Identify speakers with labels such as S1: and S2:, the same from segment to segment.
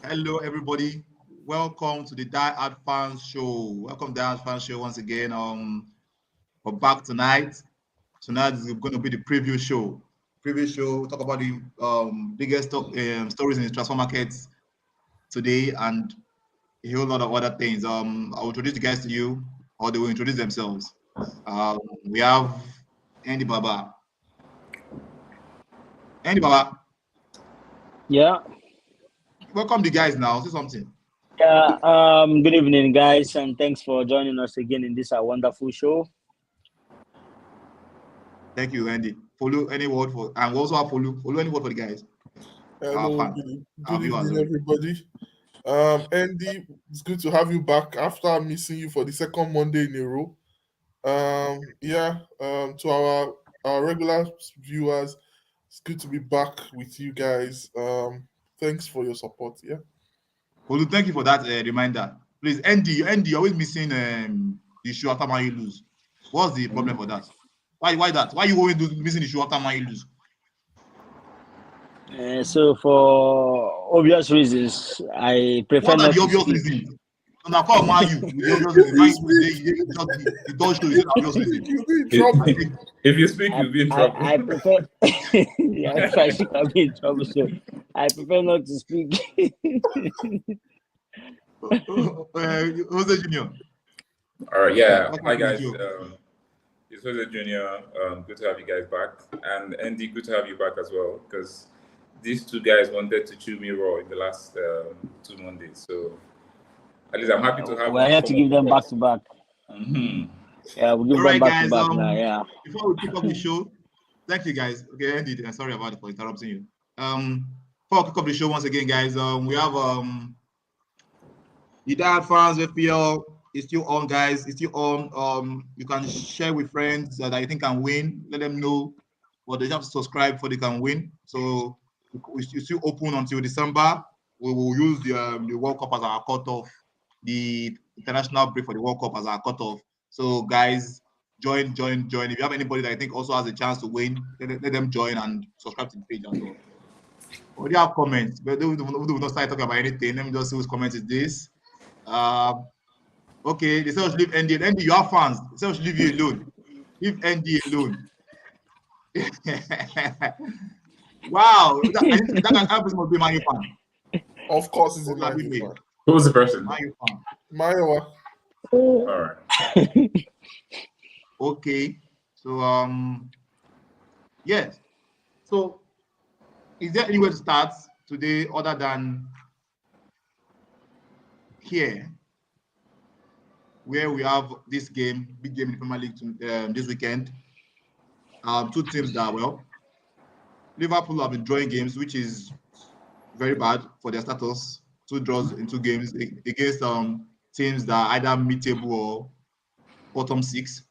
S1: Hello, everybody. Welcome to the DieHard Fans Show. Welcome to the DieHard Fans Show once again. We're back tonight. Tonight is going to be the preview show. Preview show. We'll talk about the biggest stories in the transfer markets today and a whole lot of other things. I'll introduce the guys to you, or they will introduce themselves. We have Andy Baba. Andy Baba,
S2: Yeah,
S1: welcome the guys now. Say something.
S2: yeah. Good evening, guys, and thanks for joining us again in this wonderful show.
S1: Thank you, Andy. Follow any word for, and we also have follow any word for the guys. Our
S3: Hello,
S1: fans, our
S3: good
S1: viewers.
S3: evening, everybody. Andy, it's good to have you back after missing you for the second Monday in a row. To our regular viewers, it's good to be back with you guys. Thanks for your support. Yeah.
S1: Follow, thank you for that reminder. Please, Andy, you're always missing the issue after man you lose. What's the problem for that? Why that? Why you always missing the issue after man you lose?
S2: So, for obvious reasons, I prefer
S1: What are
S2: not
S1: the
S2: to
S1: obvious
S2: speak.
S1: reasons? So now call man you with the obvious reasons. Man you don't show you the obvious reasons.
S3: You'll be in trouble.
S4: If you speak,
S2: I,
S4: you'll be in
S2: I,
S4: trouble.
S2: I prefer. Yeah, if I speak, I'll be in trouble. So, I prefer not to speak.
S1: Jose Junior.
S4: All right, yeah.
S1: What's
S4: Hi,
S1: happening with
S4: guys.
S1: you?
S4: It's Jose Junior. Good to have you guys back. And Andy, good to have you back as well. Because these two guys wanted to chew me raw in the last 2 Mondays. So at least I'm happy to have
S2: We're here to
S4: some
S2: give
S4: of
S2: them
S4: the
S2: back
S4: boss.
S2: to back.
S4: Mm-hmm.
S2: Yeah, we'll give
S1: All
S2: them
S1: right,
S2: back to
S1: guys.
S2: back now. Yeah.
S1: Before we kick off the show, thank you, guys. Okay, Andy, sorry about it for interrupting you. Before we kick off the show once again, guys, we have the DieHard Fans FPL is still on, guys. It's still on. You can share with friends that you think can win. Let them know, but they have to subscribe before they can win. So it's still open until December. We will use the World Cup as our cutoff, the international break for the World Cup as our cutoff. So guys, join. If you have anybody that I think also has a chance to win, let them join and subscribe to the page as well. We do have comments, but we will not start talking about anything. Let me just see whose comment is this. Okay, they say we should leave Andy. Andy, you have fans. They say we should leave you alone. Leave Andy alone. Wow, that person must be Man U fan.
S3: Of course, it's a
S1: What can
S3: Man
S1: we
S3: U
S1: make?
S3: fan.
S4: Who's the person?
S1: Man U fan.
S3: Mayowa.
S4: All right.
S1: Okay, so yes. So, is there anywhere to start today other than here, where we have this game, big game in the Premier League this weekend? Two teams that Liverpool have been drawing games, which is very bad for their status. 2 draws in 2 games against teams that are either mid-table or bottom 6.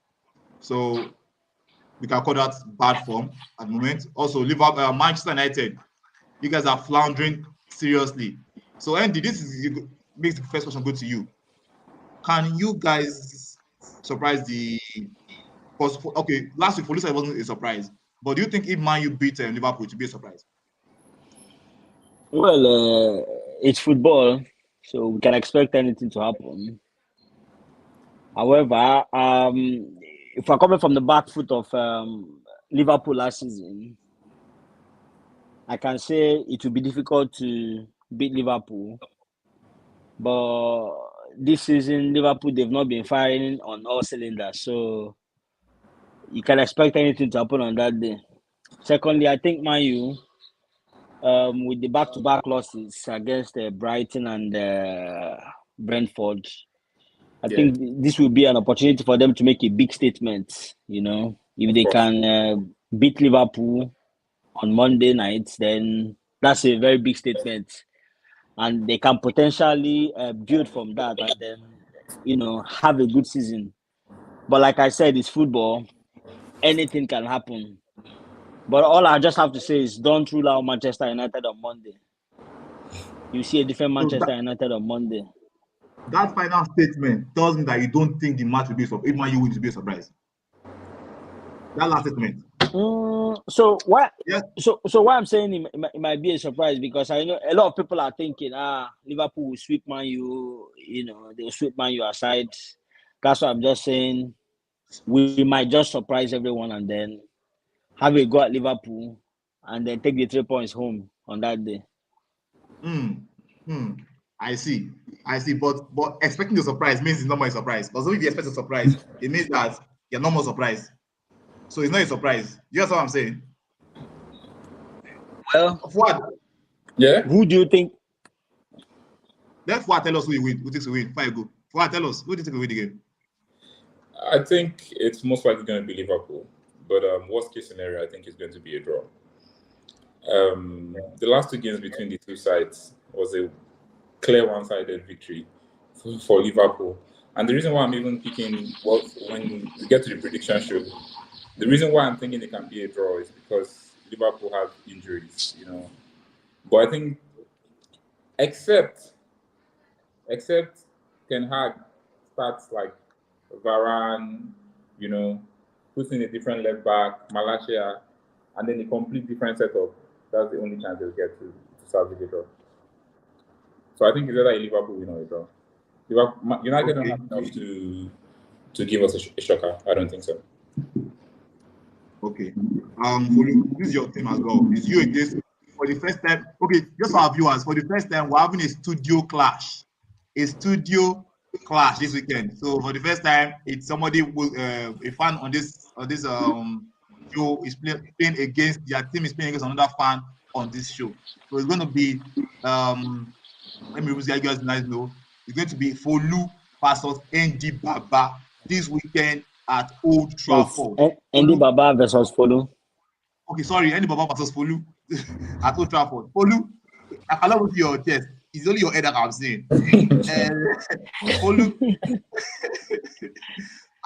S1: So we can call that bad form at the moment. Also, Liverpool, Manchester United, you guys are floundering seriously. So Andy, makes the first question go to you. Can you guys surprise the? Okay, last week for Lucia it wasn't a surprise, but do you think if Man U beat Liverpool, it would be a surprise?
S2: Well, it's football, so we can expect anything to happen. However, if we're coming from the back foot of Liverpool last season, I can say it will be difficult to beat Liverpool. But this season, Liverpool, they've not been firing on all cylinders, so you can expect anything to happen on that day. Secondly, I think Man U, with the back-to-back losses against Brighton and Brentford, I
S4: Yeah,
S2: think this will be an opportunity for them to make a big statement. If
S4: of
S2: they
S4: course.
S2: can beat Liverpool on Monday night, then that's a very big statement, and they can potentially build from that and then have a good season. But like I said, it's football; anything can happen. But all I just have to say is don't rule out Manchester United on Monday. You see a different
S1: So
S2: Manchester United on Monday.
S1: that final statement tells me that you don't think the match will be a surprise. If Man U wins, it will be a surprise. That last statement.
S2: So why?
S1: Yes.
S2: So why I'm saying it might be a surprise, because I know a lot of people are thinking, Liverpool will sweep Man U. They'll sweep Man U aside. That's why I'm just saying we might just surprise everyone and then have a go at Liverpool and then take the 3 points home on that day.
S1: I see. But expecting the surprise means it's not more a surprise. Because if you expect a surprise, it means that you're not more surprised. So it's not a surprise. You know what I'm saying?
S2: Well,
S1: Fuad,
S4: Yeah.
S2: who do you think?
S1: let Fuad tell us who takes the win. Before I go, Fuad, tell us who takes the win again.
S4: I think it's most likely going to be Liverpool, but worst case scenario, I think it's going to be a draw. The last 2 games between the two sides was a clear one-sided victory for Liverpool, and the reason why I'm even picking when we get to the prediction show, the reason why I'm thinking it can be a draw is because Liverpool have injuries, But I think, except Ten Hag starts like Varane, puts in a different left back, Malacia, and then a complete different setup. That's the only chance they'll get to salvage a draw. So I think it's either a Liverpool win or a draw. United don't have enough to give us a shocker. I don't think so.
S1: Okay. For you, this is your team as well. It's you against for the first time. Okay, just for our viewers, for the first time, we're having a studio clash. This weekend. So for the first time, it's somebody a fan on this show is playing against their team is playing against another fan on this show. So it's going to be let me let you guys know. It's going to be Folu versus ND Baba this weekend at Old Trafford.
S2: Andy Baba versus Folu.
S1: Okay, sorry, ND Baba versus Folu at Old Trafford. Folu, I cannot look your chest. It's only your head that I'm seeing. Folu,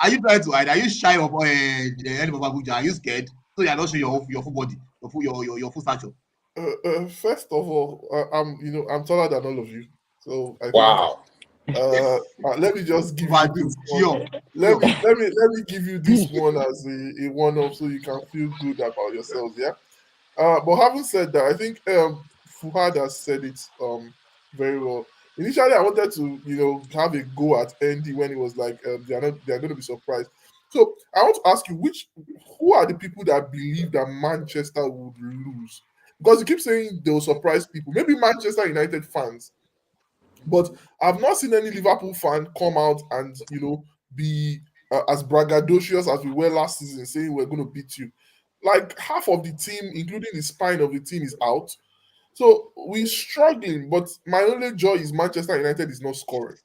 S1: are you trying to hide? Are you shy of ND Baba Buja? Are you scared? So you're not showing your full body, your full stature.
S3: First of all, I'm taller than all of you, so I think,
S4: Wow.
S3: let me just give you this one. Let me give you this one as a one-off, so you can feel good about yourselves. Yeah. But having said that, I think Fuhad has said it very well. Initially, I wanted to have a go at Andy when he was like they're going to be surprised. So I want to ask you, who are the people that believe that Manchester would lose? Because you keep saying they'll surprise people. Maybe Manchester United fans. But I've not seen any Liverpool fan come out and, be as braggadocious as we were last season, saying we're going to beat you. Like, half of the team, including the spine of the team, is out. So we're struggling. But my only joy is Manchester United is not scoring.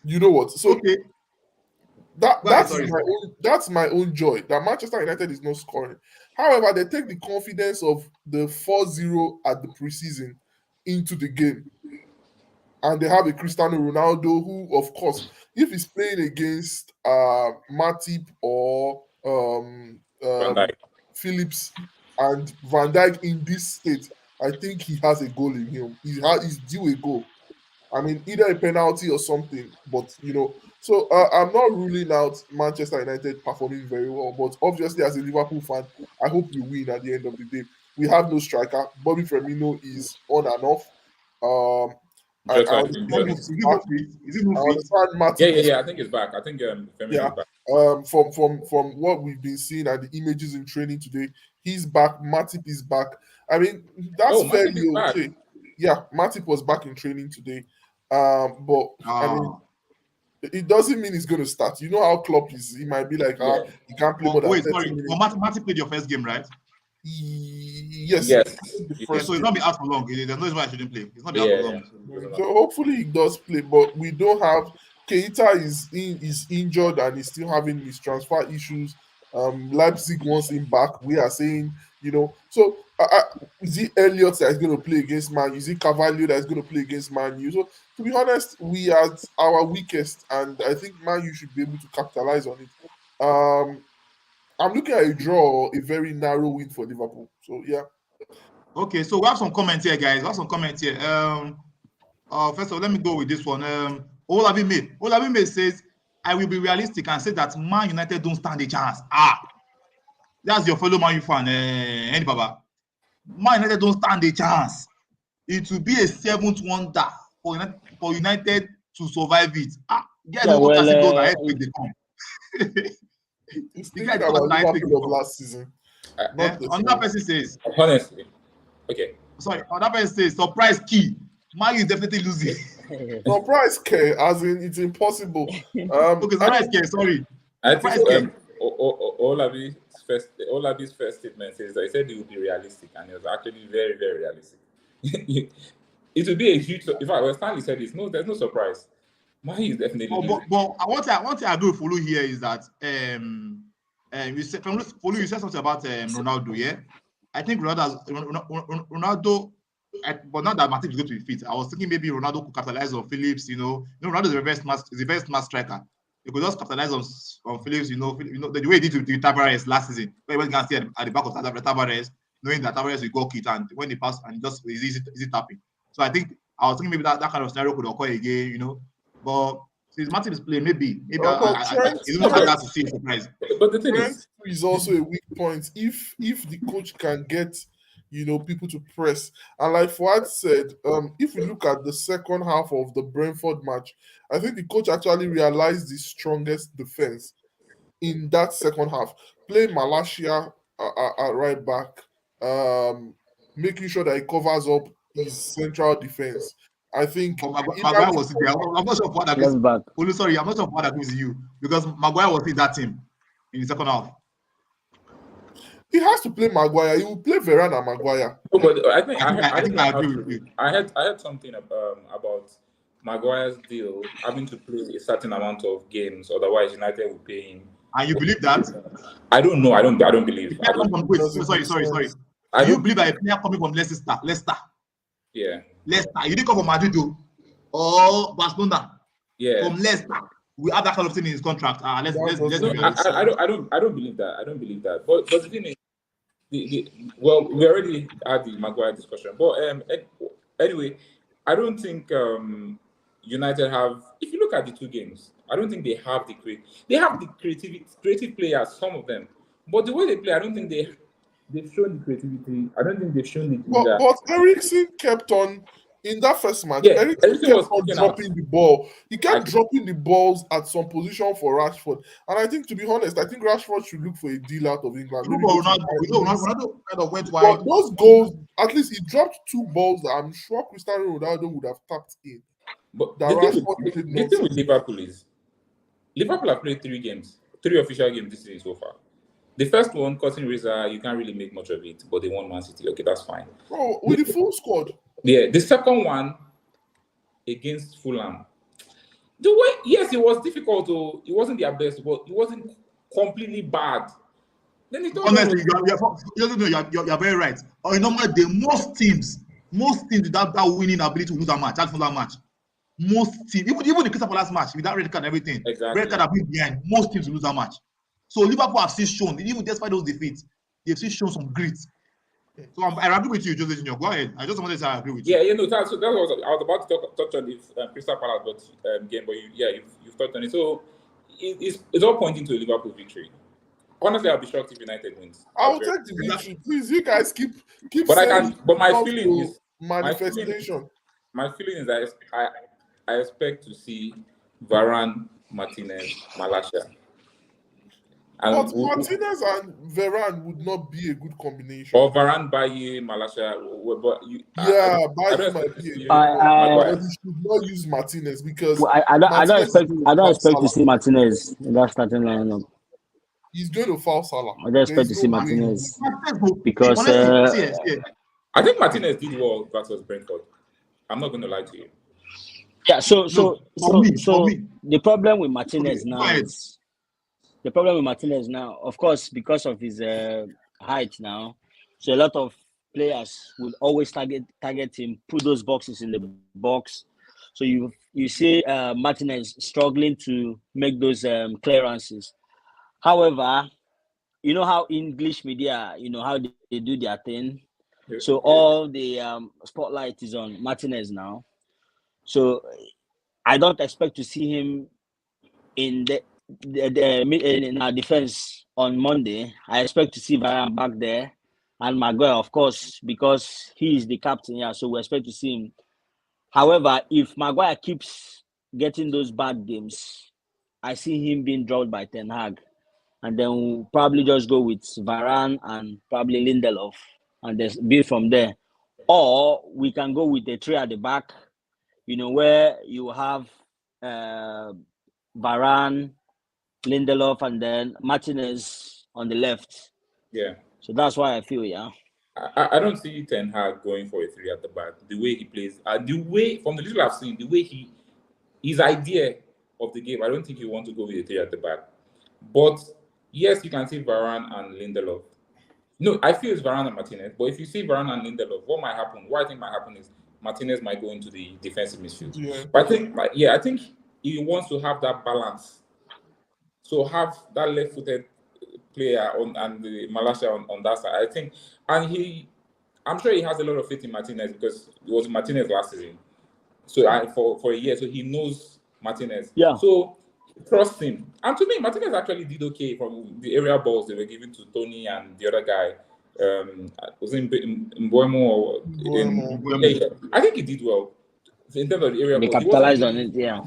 S3: You know what? So
S1: Okay.
S3: That's my own joy, that Manchester United is not scoring. However, they take the confidence of the 4-0 at the preseason into the game. And they have a Cristiano Ronaldo who, of course, if he's playing against Matip or Phillips and Van Dijk in this state, I think he has a goal in him. He's due a goal. I mean, either a penalty or something, but so I'm not ruling out Manchester United performing very well, but obviously as a Liverpool fan, I hope we win at the end of the day. We have no striker. Bobby Firmino is on and off. I understand Matip.
S4: Yeah. I think it's back. I think Firmino is back.
S3: From what we've been seeing and the images in training today, he's back. Matip is back. I mean, that's fairly okay. Yeah, Matip was back in training today. But I mean, it doesn't mean he's going to start. You know how Klopp is. He might be like, he can't play more than 30 minutes.
S1: Well, Matip played your first game, right?
S3: Yes.
S1: So it's not be out for long. There's no reason why I shouldn't play. It's not be out for long.
S3: So hopefully he does play, but we don't have. Keita is injured and he's still having his transfer issues. Leipzig wants him back. We are saying, so is it Elliott that is going to play against Man U? Is it Carvalho that is going to play against Man U? So to be honest, we are at our weakest, and I think Man U should be able to capitalize on it. I'm looking at a draw or a very narrow win for Liverpool. So yeah.
S1: Okay, so we have some comments here, guys. First of all, let me go with this one. Olabime says, I will be realistic and say that Man United don't stand a chance. That's your fellow Man U fan, any Baba. Man United don't stand a chance. It will be a 7th wonder for United to survive it. Guys,
S2: Yeah,
S1: don't
S2: well,
S1: as if those are earthquake they come.
S3: It's
S1: The
S3: thinking
S1: guys
S3: about
S1: don't as if earthquake
S3: Liverpool
S1: they
S3: of
S1: come.
S3: last season. Not the
S1: Another
S3: same.
S1: person says,
S4: Honestly, okay.
S1: sorry, another person says, surprise key. Man U is definitely losing.
S3: Surprise care, as in it's impossible.
S1: Okay, surprise key, sorry.
S4: I think
S1: Surprise key.
S4: Olabi's first statement says that he said it would be realistic, and it was actually very, very realistic. It would be a huge. In fact, when Stanley said this, no, there's no surprise. Man U is definitely losing.
S1: But what I agree with Follow here is that you said Follow, you said something about Ronaldo, yeah. I think Ronaldo, but not that Matip is going to be fit. I was thinking maybe Ronaldo could capitalize on Phillips. Ronaldo is the best mass striker. He could just capitalize on Phillips. The way he did with Tavares last season, where he went and stay at the back of Tavares, knowing that Tavares will go kick, and when he passed and just easy tapping. So I was thinking maybe that kind of scenario could occur again. But since Matip is playing, maybe it's not hard to see a surprise.
S4: But the thing
S3: Trent is also a weak point. If the coach can get people to press, and like Fuad said, if we look at the second half of the Brentford match, I think the coach actually realized the strongest defense in that second half. Play Malacia at right back, making sure that he covers up his central defense. I think
S1: Maguire was there. I'm not sure what that is. Sorry, I'm not sure what that is you, because Maguire was in that team in the second half.
S3: He has to play Maguire. He will play Varane and Maguire.
S4: No, but I think
S1: I agree with you.
S4: I heard something about Maguire's deal having to play a certain amount of games, otherwise United will pay him.
S1: And you believe that?
S4: I don't know. I don't believe.
S1: Sorry. Do you believe that a player coming from Leicester?
S4: Yeah.
S1: Leicester. You didn't come from Madrid or Barcelona.
S4: Yeah.
S1: From Leicester. We have that kind of thing in his contract.
S4: I don't believe that. I don't believe that. But the thing is, well, we already had the Maguire discussion. But anyway, I don't think United have. If you look at the two games, I don't think they have they have the creative players, some of them. But the way they play, I don't think they've shown the creativity. I don't think they've shown the.
S3: But Eriksen kept on. In that first match,
S4: Yeah,
S3: Eriksen kept on dropping the ball. He kept dropping the balls at some position for Rashford. And I think, to be honest, Rashford should look for a deal out of England.
S1: Ronaldo kind of went wide.
S3: But those goals, at least he dropped 2 balls that I'm sure Cristiano Ronaldo would have tapped in.
S4: But the thing with Liverpool is, Liverpool have played 3 official games this season so far. The first one, Cotton Razor, you can't really make much of it, but they won Man City. Okay, that's fine.
S3: Bro, with the full squad.
S4: Yeah, the second one against Fulham. The way, yes, it was difficult. Though it wasn't their best, but it wasn't completely bad. Then
S1: honestly, you're very right. Normally, most teams with that winning ability to lose that match, that match. Most teams, even the Crystal Palace match with that red card and everything,
S4: exactly.
S1: Red card have been behind. Most teams lose that match. So Liverpool have still shown, even despite those defeats, they've still shown some grit. So I agree with you, Jose Junior. Go ahead. I just wanted to say I agree with you.
S4: Yeah, that was I was about to touch on the Crystal Palace game, but you've touched on it. So it's all pointing to a Liverpool victory. Honestly, I'll be shocked if United wins.
S3: I will take the victory. Please, you guys keep.
S4: But my feeling is
S3: manifestation.
S4: My feeling is that I expect to see Varane, Martinez, Malacia.
S3: But Martinez and Varane would not be a good combination.
S4: Or Varane, Baye, Malacia.
S3: Baye might be. But he should not use Martinez because
S2: I don't expect to see Martinez in that starting lineup.
S3: He's going to foul Salah.
S2: I don't expect to see Martinez because
S4: I think Martinez did well versus Brentford. I'm not going to lie to you.
S2: Yeah. So the problem with Martinez now, of course, because of his height now, so a lot of players will always target him, put those boxes in the box. So you see Martinez struggling to make those clearances. However, you know how English media, how they do their thing. So all the spotlight is on Martinez now. So I don't expect to see him in in our defense on Monday, I expect to see Varane back there, and Maguire, of course, because he is the captain. Yeah, so we expect to see him. However, if Maguire keeps getting those bad games, I see him being dropped by Ten Hag, and then we'll probably just go with Varane and probably Lindelof, and then build from there. Or we can go with the three at the back, where you have Varane, Lindelof, and then Martinez on the left.
S4: Yeah.
S2: So that's why I feel, yeah.
S4: I don't see Ten Hag going for a three at the back. The way he plays, the way from the little I've seen, the way his idea of the game, I don't think he wants to go with a three at the back. But yes, you can see Varane and Lindelof. No, I feel it's Varane and Martinez. But if you see Varane and Lindelof, what I think might happen is Martinez might go into the defensive midfield.
S3: Yeah.
S4: But I think he wants to have that balance. So have that left-footed player and the Malaysia on that side. I think, and I'm sure he has a lot of faith in Martinez because it was Martinez last season. So for a year, so he knows Martinez.
S2: Yeah.
S4: So trust him. And to me, Martinez actually did okay from the area balls they were given to Tony and the other guy. Was it Mbuemo or I think he did well in terms of the area
S2: They
S4: balls.
S2: capitalized on it, yeah.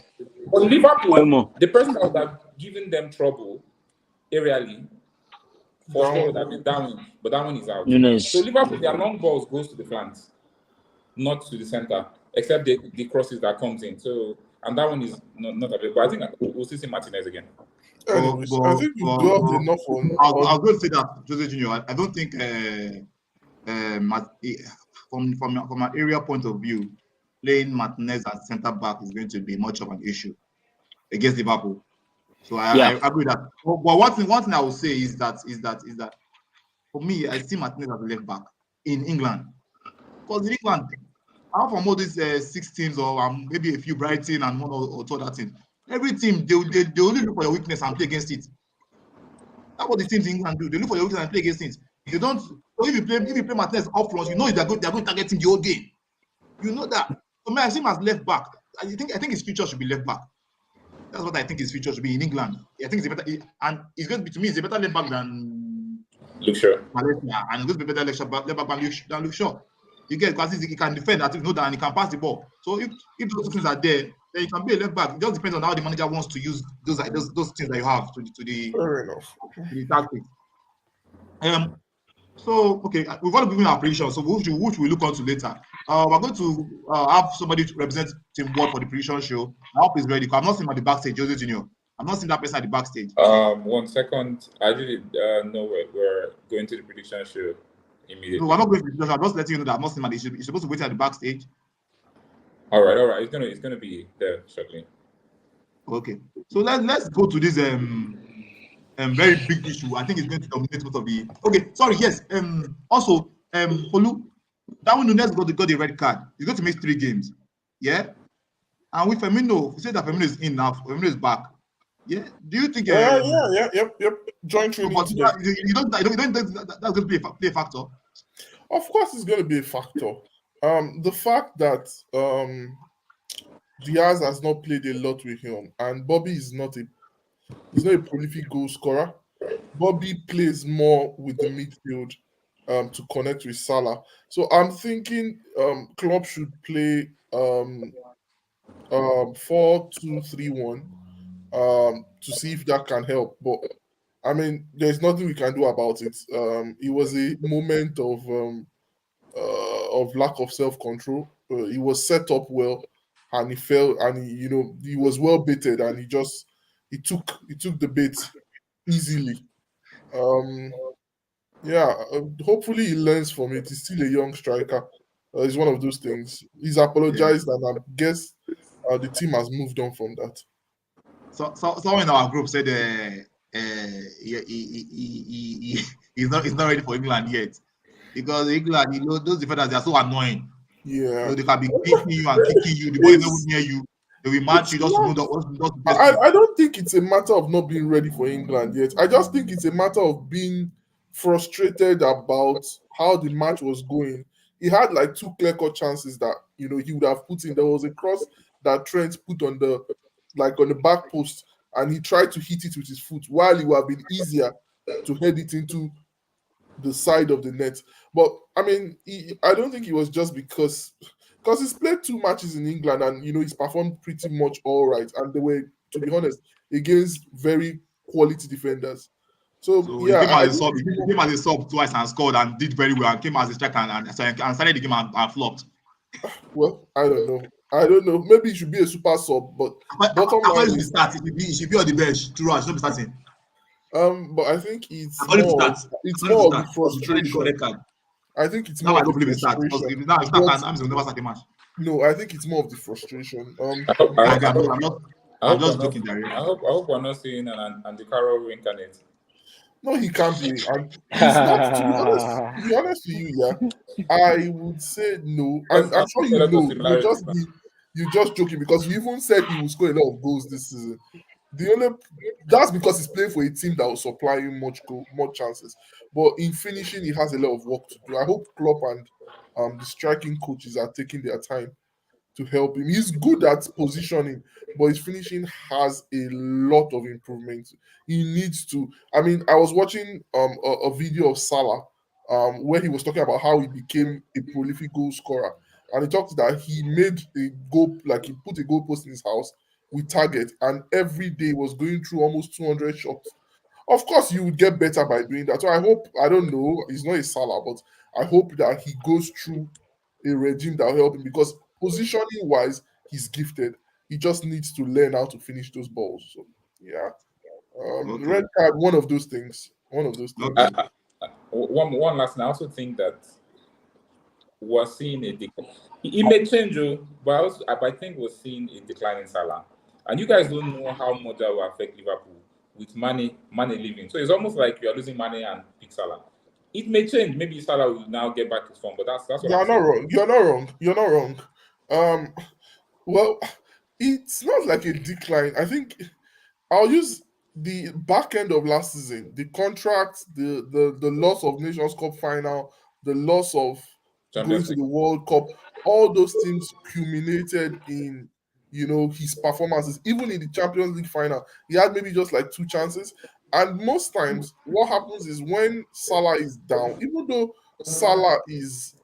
S4: But Liverpool,
S2: Mbuemo.
S4: the person that would have given them trouble aerially for sure would have been Darwin, but that one is out.
S2: Nunes.
S4: So Liverpool, their long balls goes to the flanks, not to the center, except the crosses that comes in. So and that one is not available. I think we'll see Martinez again.
S3: Anyways, I think we've dwelled enough on.
S1: I was going to say that Jose Junior. I don't think from an area point of view, playing Martinez as centre back is going to be much of an issue against Liverpool. So I agree with that. But one thing I will say is that for me, I see Martinez as a left back in England. Because in England, apart from all these 6 teams or maybe a few Brighton and one or two other teams, every team they only look for your weakness and play against it. That's what the teams in England do. They look for your weakness and play against it. They don't. So if you play Martinez up front, you know they're going to target him the whole game. You know that. So me, I see him as left back. I think his future should be left back. That's what I think his future should be in England. I think it's a better, and it's going to be, to me, it's a better left back than
S4: Luke Shaw.
S1: And it's going to be better left back than Luke Shaw. You get, because he can defend, and he can pass the ball. So if those two things are there, then you can be a left back. It just depends on how the manager wants to use those things that you have to the
S3: Fair enough.
S1: To the tactics. So okay, we've already given our prediction. So which we look on to later. We're going to have somebody to represent Team World for the prediction show. I hope he's ready. Because I'm not seeing him at the backstage, Jose Junior. I'm not seeing that person at the backstage.
S4: 1 second. I didn't know we're going to the prediction show immediately.
S1: No, we're not going to the prediction show. I'm just letting you know that I'm not seeing him. He's supposed to wait at the backstage.
S4: All right. It's gonna be there shortly.
S1: Okay. So let's go to this very big issue. I think it's going to dominate most of the. Okay, sorry. Yes. Also, Holu, Darwin Nunes got the red card. He's going to miss 3 games. Yeah. And with Firmino, we say that Firmino is in now. Firmino is back. Yeah. Do you think?
S3: Yep. Joint training.
S1: But you don't that's going to be a factor.
S3: Of course, it's going to be a factor. The fact that Diaz has not played a lot with him, and Bobby is not a prolific goal scorer. Bobby plays more with the midfield to connect with Salah. So I'm thinking Klopp should play 4-2-3-1 to see if that can help. But I mean, there's nothing we can do about it. It was a moment of lack of self-control. He was set up well, and he fell, and he was well baited, and he took the bait easily. Hopefully he learns from it. He's still a young striker. It's one of those things. He's apologized, and I guess the team has moved on from that.
S1: So someone in our group said he's not ready for England yet, because England, those defenders, they are so annoying.
S3: Yeah,
S1: they can be beating you and kicking you. The ball is not near you. They will match you.
S3: I don't think it's a matter of not being ready for England yet. I just think it's a matter of being frustrated about how the match was going. He had like 2 clear-cut chances that he would have put in. There was a cross that Trent put on the back post and he tried to hit it with his foot, while it would have been easier to head it into the side of the net. But I mean, I don't think it was just because he's played 2 matches in England, and he's performed pretty much all right, and they were, to be honest, against very quality defenders. So
S1: he
S3: yeah,
S1: came as a sub. He came as a sub twice and scored and did very well. And came as a striker and started the game and flopped.
S3: well, I don't know. Maybe he should be a super sub, but bottom line is
S1: he should be on the bench. True, he should not be starting.
S3: But I think it's
S1: According to
S3: more
S1: stats.
S3: it's
S1: According
S3: more
S1: to
S3: of the
S1: stats, he got red
S3: frustration.
S1: card.
S3: I think it's
S1: Now
S3: more
S1: I
S3: of
S1: don't
S3: the
S1: believe his stats because
S3: frustration.
S1: if now he
S3: But
S1: start and will never start a match.
S3: no, I think it's more of the frustration.
S1: I'm just joking, Jerry.
S4: I hope we're not seeing an Andikaro reincarnate.
S3: No, he can't be. And he's not, to be honest with you, yeah, I would say no. And I'm sure you know, you're just joking, because you even said he will score a lot of goals this season. That's because he's playing for a team that will supply him much chances. But in finishing, he has a lot of work to do. I hope Klopp and the striking coaches are taking their time to help him. He's good at positioning, but his finishing has a lot of improvement. He needs to. I mean, I was watching a video of Salah where he was talking about how he became a prolific goal scorer, and he talked that he made a goal, like he put a goal post in his house with target, and every day was going through almost 200 shots. Of course, you would get better by doing that. So I don't know, he's not a Salah, but I hope that he goes through a regime that will help him, because positioning wise, he's gifted. He just needs to learn how to finish those balls. So yeah,
S1: Okay.
S3: red card, one of those things.
S1: Okay.
S4: One last thing. I also think that we're seeing a decline. It may change, but I think we're seeing a decline in Salah. And you guys don't know how much that will affect Liverpool with Mane leaving. So it's almost like you are losing Mane and pick Salah. It may change. Maybe Salah will now get back his form, but that's what
S3: You're
S4: I'm
S3: not
S4: saying.
S3: wrong. You're not wrong. Well, it's not like a decline. I think I'll use the back end of last season, the contract, the loss of Nations Cup final, the loss of going to the World Cup. All those things culminated in his performances. Even in the Champions League final, he had maybe just like 2 chances. And most times, what happens is when Salah is down, even though Salah is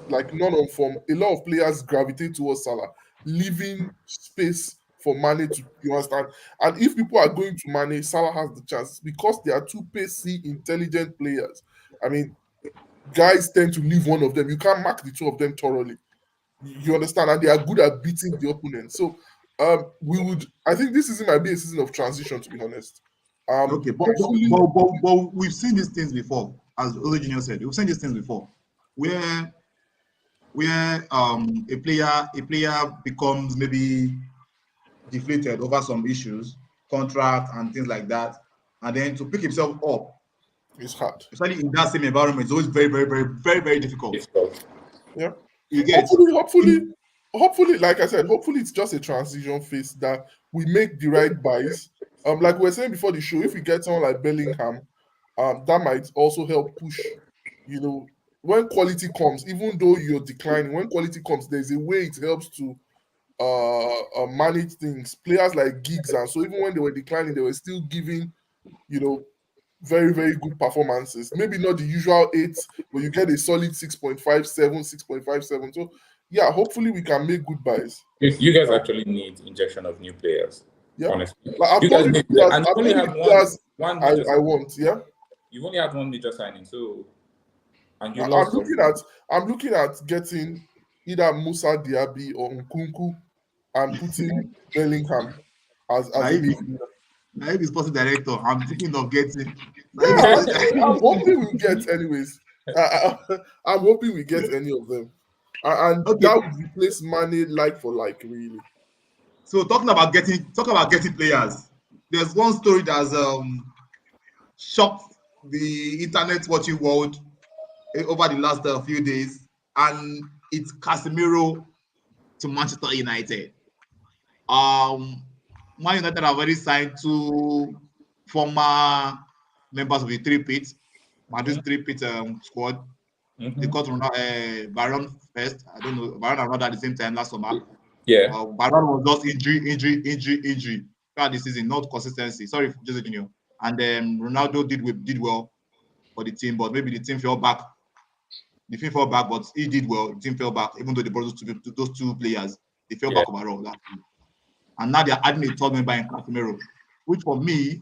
S3: like not on form, a lot of players gravitate towards Salah, leaving space for Mane to, you understand? And if people are going to Mane, Salah has the chance, because they are 2 pacey, intelligent players. I mean, guys tend to leave one of them. You can't mark the 2 of them thoroughly. You understand? And they are good at beating the opponent. So I think this season might be a season of transition, to be honest.
S1: Okay, but we've seen these things before, as Ole Junior said. We've seen these things before, where a player becomes maybe deflated over some issues, contract and things like that, and then to pick himself up,
S3: it's hard.
S1: Especially in that same environment, it's always very, very, very, very, very difficult.
S3: Yeah.
S1: You get
S3: hopefully, like I said, hopefully it's just a transition phase that we make the right buys. Like we were saying before the show, if we get someone like Bellingham, that might also help push. When quality comes, even though you're declining, when quality comes, there's a way it helps to manage things. Players like Giggs, and so even when they were declining, they were still giving, very, very good performances. Maybe not the usual 8, but you get a solid 6.57, 6.57. So yeah, hopefully we can make good buys.
S4: You guys actually need injection of new players.
S3: Yeah,
S4: honestly.
S3: Like I've told you players,
S4: only have one
S3: I want. Yeah,
S4: you've only had one major signing, so and you
S3: I'm
S4: lost.
S3: looking at getting either Musa Diaby or Nkunku and putting Bellingham as a midfielder.
S1: If it's sporting director, I'm thinking of getting.
S3: Yeah, I'm hoping we get anyways. I'm hoping we get any of them, and that would replace Mane like for like, really.
S1: So talking about getting players, there's one story that's shocked the internet watching world over the last few days, and it's Casemiro to Manchester United. Man United have already signed 2 former members of the Madrid's three-pit squad. They got Baron first. I don't know. Baron and Ronaldo at the same time last summer.
S4: Yeah.
S1: Baron was just injury. throughout the season, not consistency. Sorry, Jose Junior. And then Ronaldo did well for the team, but maybe the team fell back. The team fell back, but he did well. The team fell back, even though they brought those two players, they fell back overall last year. And now they're adding a third member in Casemiro, which for me,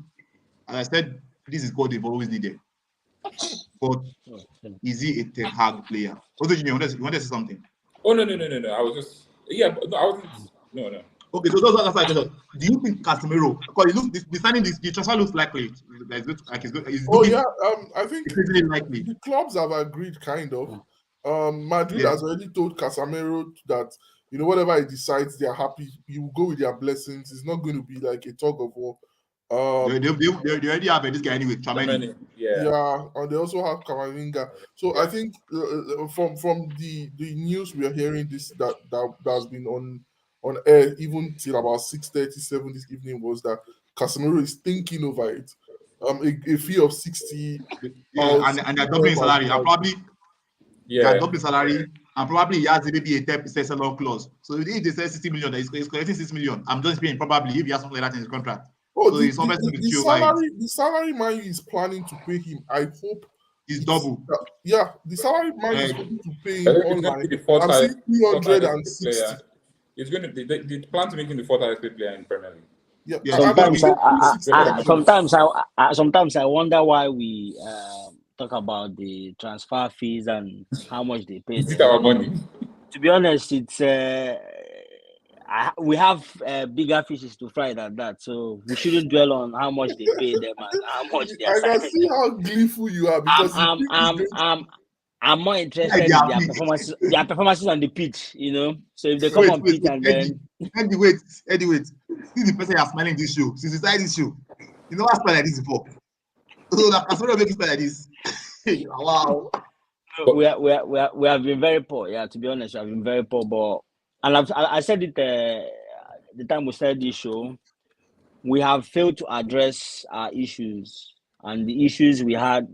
S1: as I said, this is what they've always needed. But is he a Ten Hag player? Jose Junior, you want to say something?
S4: Oh no! I was just no, I wasn't. No.
S1: Okay, so that's why I said, do you think Casemiro? Because the transfer looks likely.
S3: I think
S1: it's really likely.
S3: The clubs have agreed, kind of. Madrid has already told Casemiro that whatever he decides, they're happy. He will go with their blessings. It's not going to be like a tug of war.
S1: They already have this guy anyway, Tchouaméni.
S3: Yeah, and they also have Camavinga. So I think from the news we are hearing that has been on air even till about 6:37 this evening was that Casemiro is thinking over it. A fee of 60.
S1: And they're doubling salary. And probably they're doubling salary, and probably he has maybe a 10% sell-on clause. So if they say 60 million, he's collecting 6 million. I'm just paying probably if he has something like that in his contract.
S3: Oh,
S1: so
S3: the salary Man U is planning to pay him, I hope
S1: it's double.
S3: The salary Man U is going to pay him online.
S4: I'm
S3: seeing 360.
S4: They plan to make him the fourth highest paid player in Premier League.
S2: Sometimes I wonder why we talk about the transfer fees and how much they pay.
S4: Is it our money?
S2: To be honest, it's we have bigger fishes to fry than that, so we shouldn't dwell on how much they pay them and how much they are.
S3: I can see how gleeful you are because
S2: I'm more interested in their performances on the pitch, So if they come on pitch and then
S1: Eddie, wait. See the person you're smiling this show. Since you started this show, you know I smile like this before. So that Casemiro make you smile like this. Wow.
S2: We have been very poor. Yeah, to be honest, we have been very poor. But I said it the time we started this show. We have failed to address our issues, and the issues we had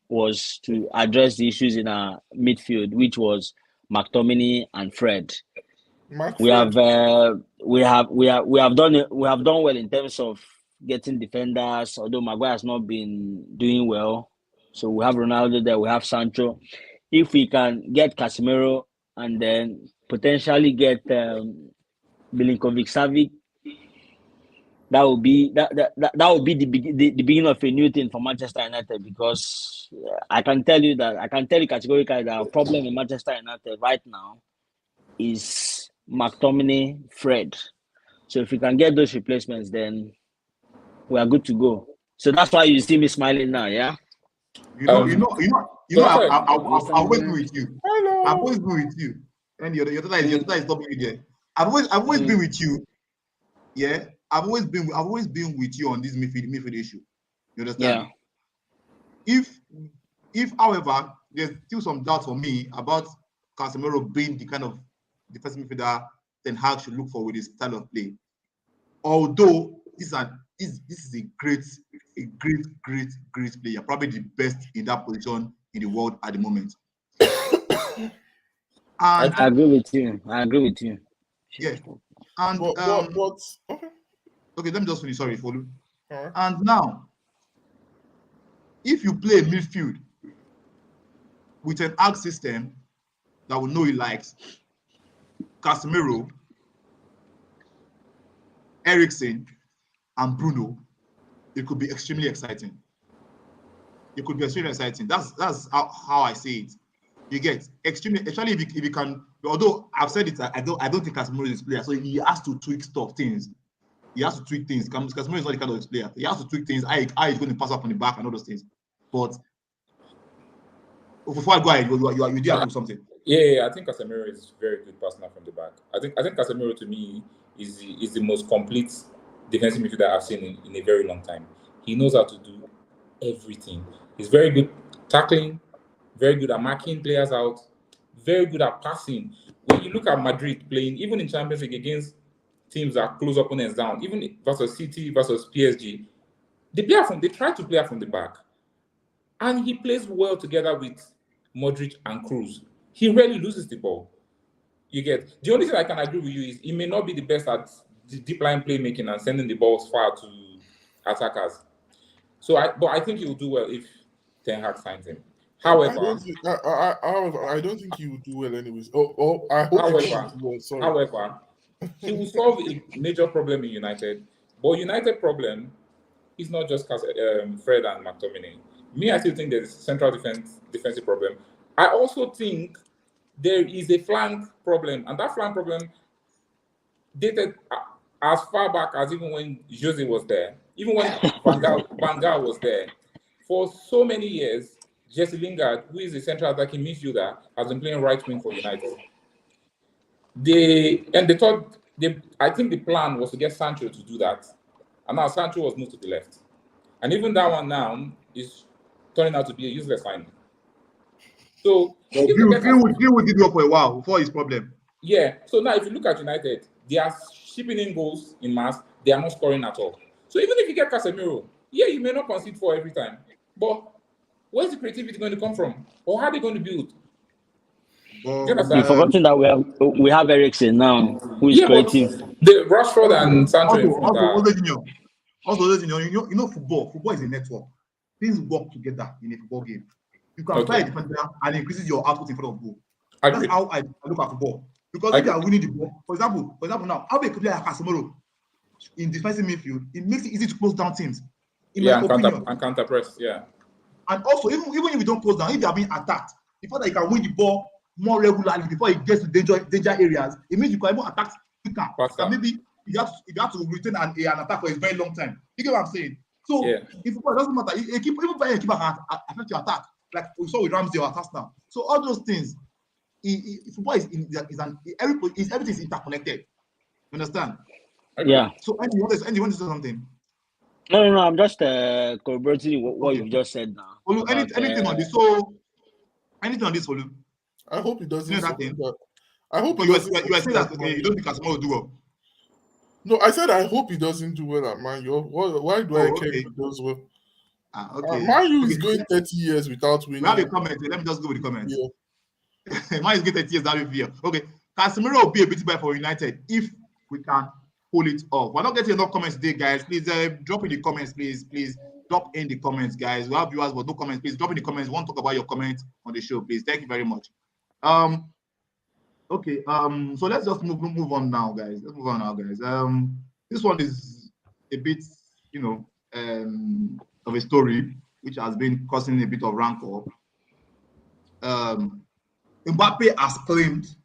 S2: was to address the issues in our midfield, which was McTominay and Fred. We have done well in terms of getting defenders, although Maguire has not been doing well. So we have Ronaldo there, we have Sancho. If we can get Casemiro and then potentially get Milinkovic-Savic, that will be the beginning of a new thing for Manchester United, because I can tell you categorically that our problem in Manchester United right now is McTominay, Fred. So if we can get those replacements, then we are good to go. So that's why you see me smiling now, yeah.
S1: I've always been with you. Hello. I've always been with you. And your daughter is stopping you there. I've always been with you. Yeah. I've always been with you on this midfield issue. You understand? Yeah. If however, there's still some doubt for me about Casemiro being the kind of defensive midfielder Ten Hag should look for with his style of play. Although this is a great player, probably the best in that position in the world at the moment.
S2: I agree with you.
S1: Yeah. And okay, let me just finish. Sorry, follow. Right. And now, if you play midfield with an arc system that we know he likes, Casemiro, Eriksen, and Bruno, it could be extremely exciting. That's how I say it. You get extremely, especially if you can. Although I've said it, I don't think Casemiro is a player, so he has to tweak things. He has to tweak things. Casemiro is not the kind of player. He has to tweak things. How he's going to pass up on the back and all those things. But before I go ahead, you did have something.
S4: Yeah, I think Casemiro is very good passer from the back. I think Casemiro to me is the most complete defensive midfielder I've seen in a very long time. He knows how to do everything. He's very good tackling, very good at marking players out, very good at passing. When you look at Madrid playing, even in Champions League against teams that close opponents down, even versus City, versus PSG, they try to play from the back. And he plays well together with Modric and Kroos. He rarely loses the ball. You get the only thing I can agree with you is he may not be the best at deep line playmaking and sending the balls far to attackers. So I think he will do well if Ten Hag signs him. However,
S3: I don't think he will do well anyways. I hope he doesn't do well. Sorry.
S4: However, he will solve a major problem in United. But United problem is not just Fred and McTominay. Me, I still think there's a central defensive problem. I also think there is a flank problem, and that flank problem dated as far back as even when Jose was there, even when Van Gaal was there. For so many years, Jesse Lingard, who is a central attacking midfielder, has been playing right wing for United. I think the plan was to get Sancho to do that, and now Sancho was moved to the left, and even that one now is turning out to be a useless signing. So
S1: He would do for a while before his problem.
S4: Yeah. So now, if you look at United, they are shipping in goals in mass. They are not scoring at all. So even if you get Casemiro, yeah, you may not concede for every time, but where's the creativity going to come from, or how are they going to build?
S2: You've forgotten that we have Eriksen now, who is creative.
S4: The Rashford and Sancho in front
S1: you know, football is a network. Things work together in a football game. You can play a defender and increases your output in front of goal. That's how I look at football. Because if you are winning the ball, for example now, how a player like Casemiro in defensive midfield, it makes it easy to close down teams.
S4: And counter press,
S1: And also, even if you don't close down, if you are being attacked, before that you can win the ball more regularly before it gets to danger areas, it means you can even attack quicker. And maybe you have to retain an attack for a very long time. You get what I'm saying? So if football, it doesn't matter. Even playing a keeper can affect your attack, like we saw with Ramsey or Arsenal. So all those things, football everything is interconnected. You understand?
S2: Yeah.
S1: So Andy, you want to say something?
S2: No. I'm just corroborating what you've just said now.
S1: Olu, anything on this? So anything on this, Olu?
S3: I hope it doesn't.
S1: You know that thing?
S3: I hope
S1: you were saying that you don't think Casemiro will do well.
S3: No, I said I hope he doesn't do well at Man U. Why do I care if he does well? Man U is going 30 years without winning.
S1: We have a comment. Let me just go with the comments. Yeah. Man U is going 30 years without winning. Okay, Casemiro will be a bit better for United if we can pull it off. We're not getting enough comments today, guys. Please drop in the comments, please. Please drop in the comments, guys. We have viewers, but no comments. Please drop in the comments. We want to talk about your comments on the show, please. Thank you very much. Okay. So let's just move on now, guys. This one is a bit, of a story which has been causing a bit of rancor. Mbappe has claimed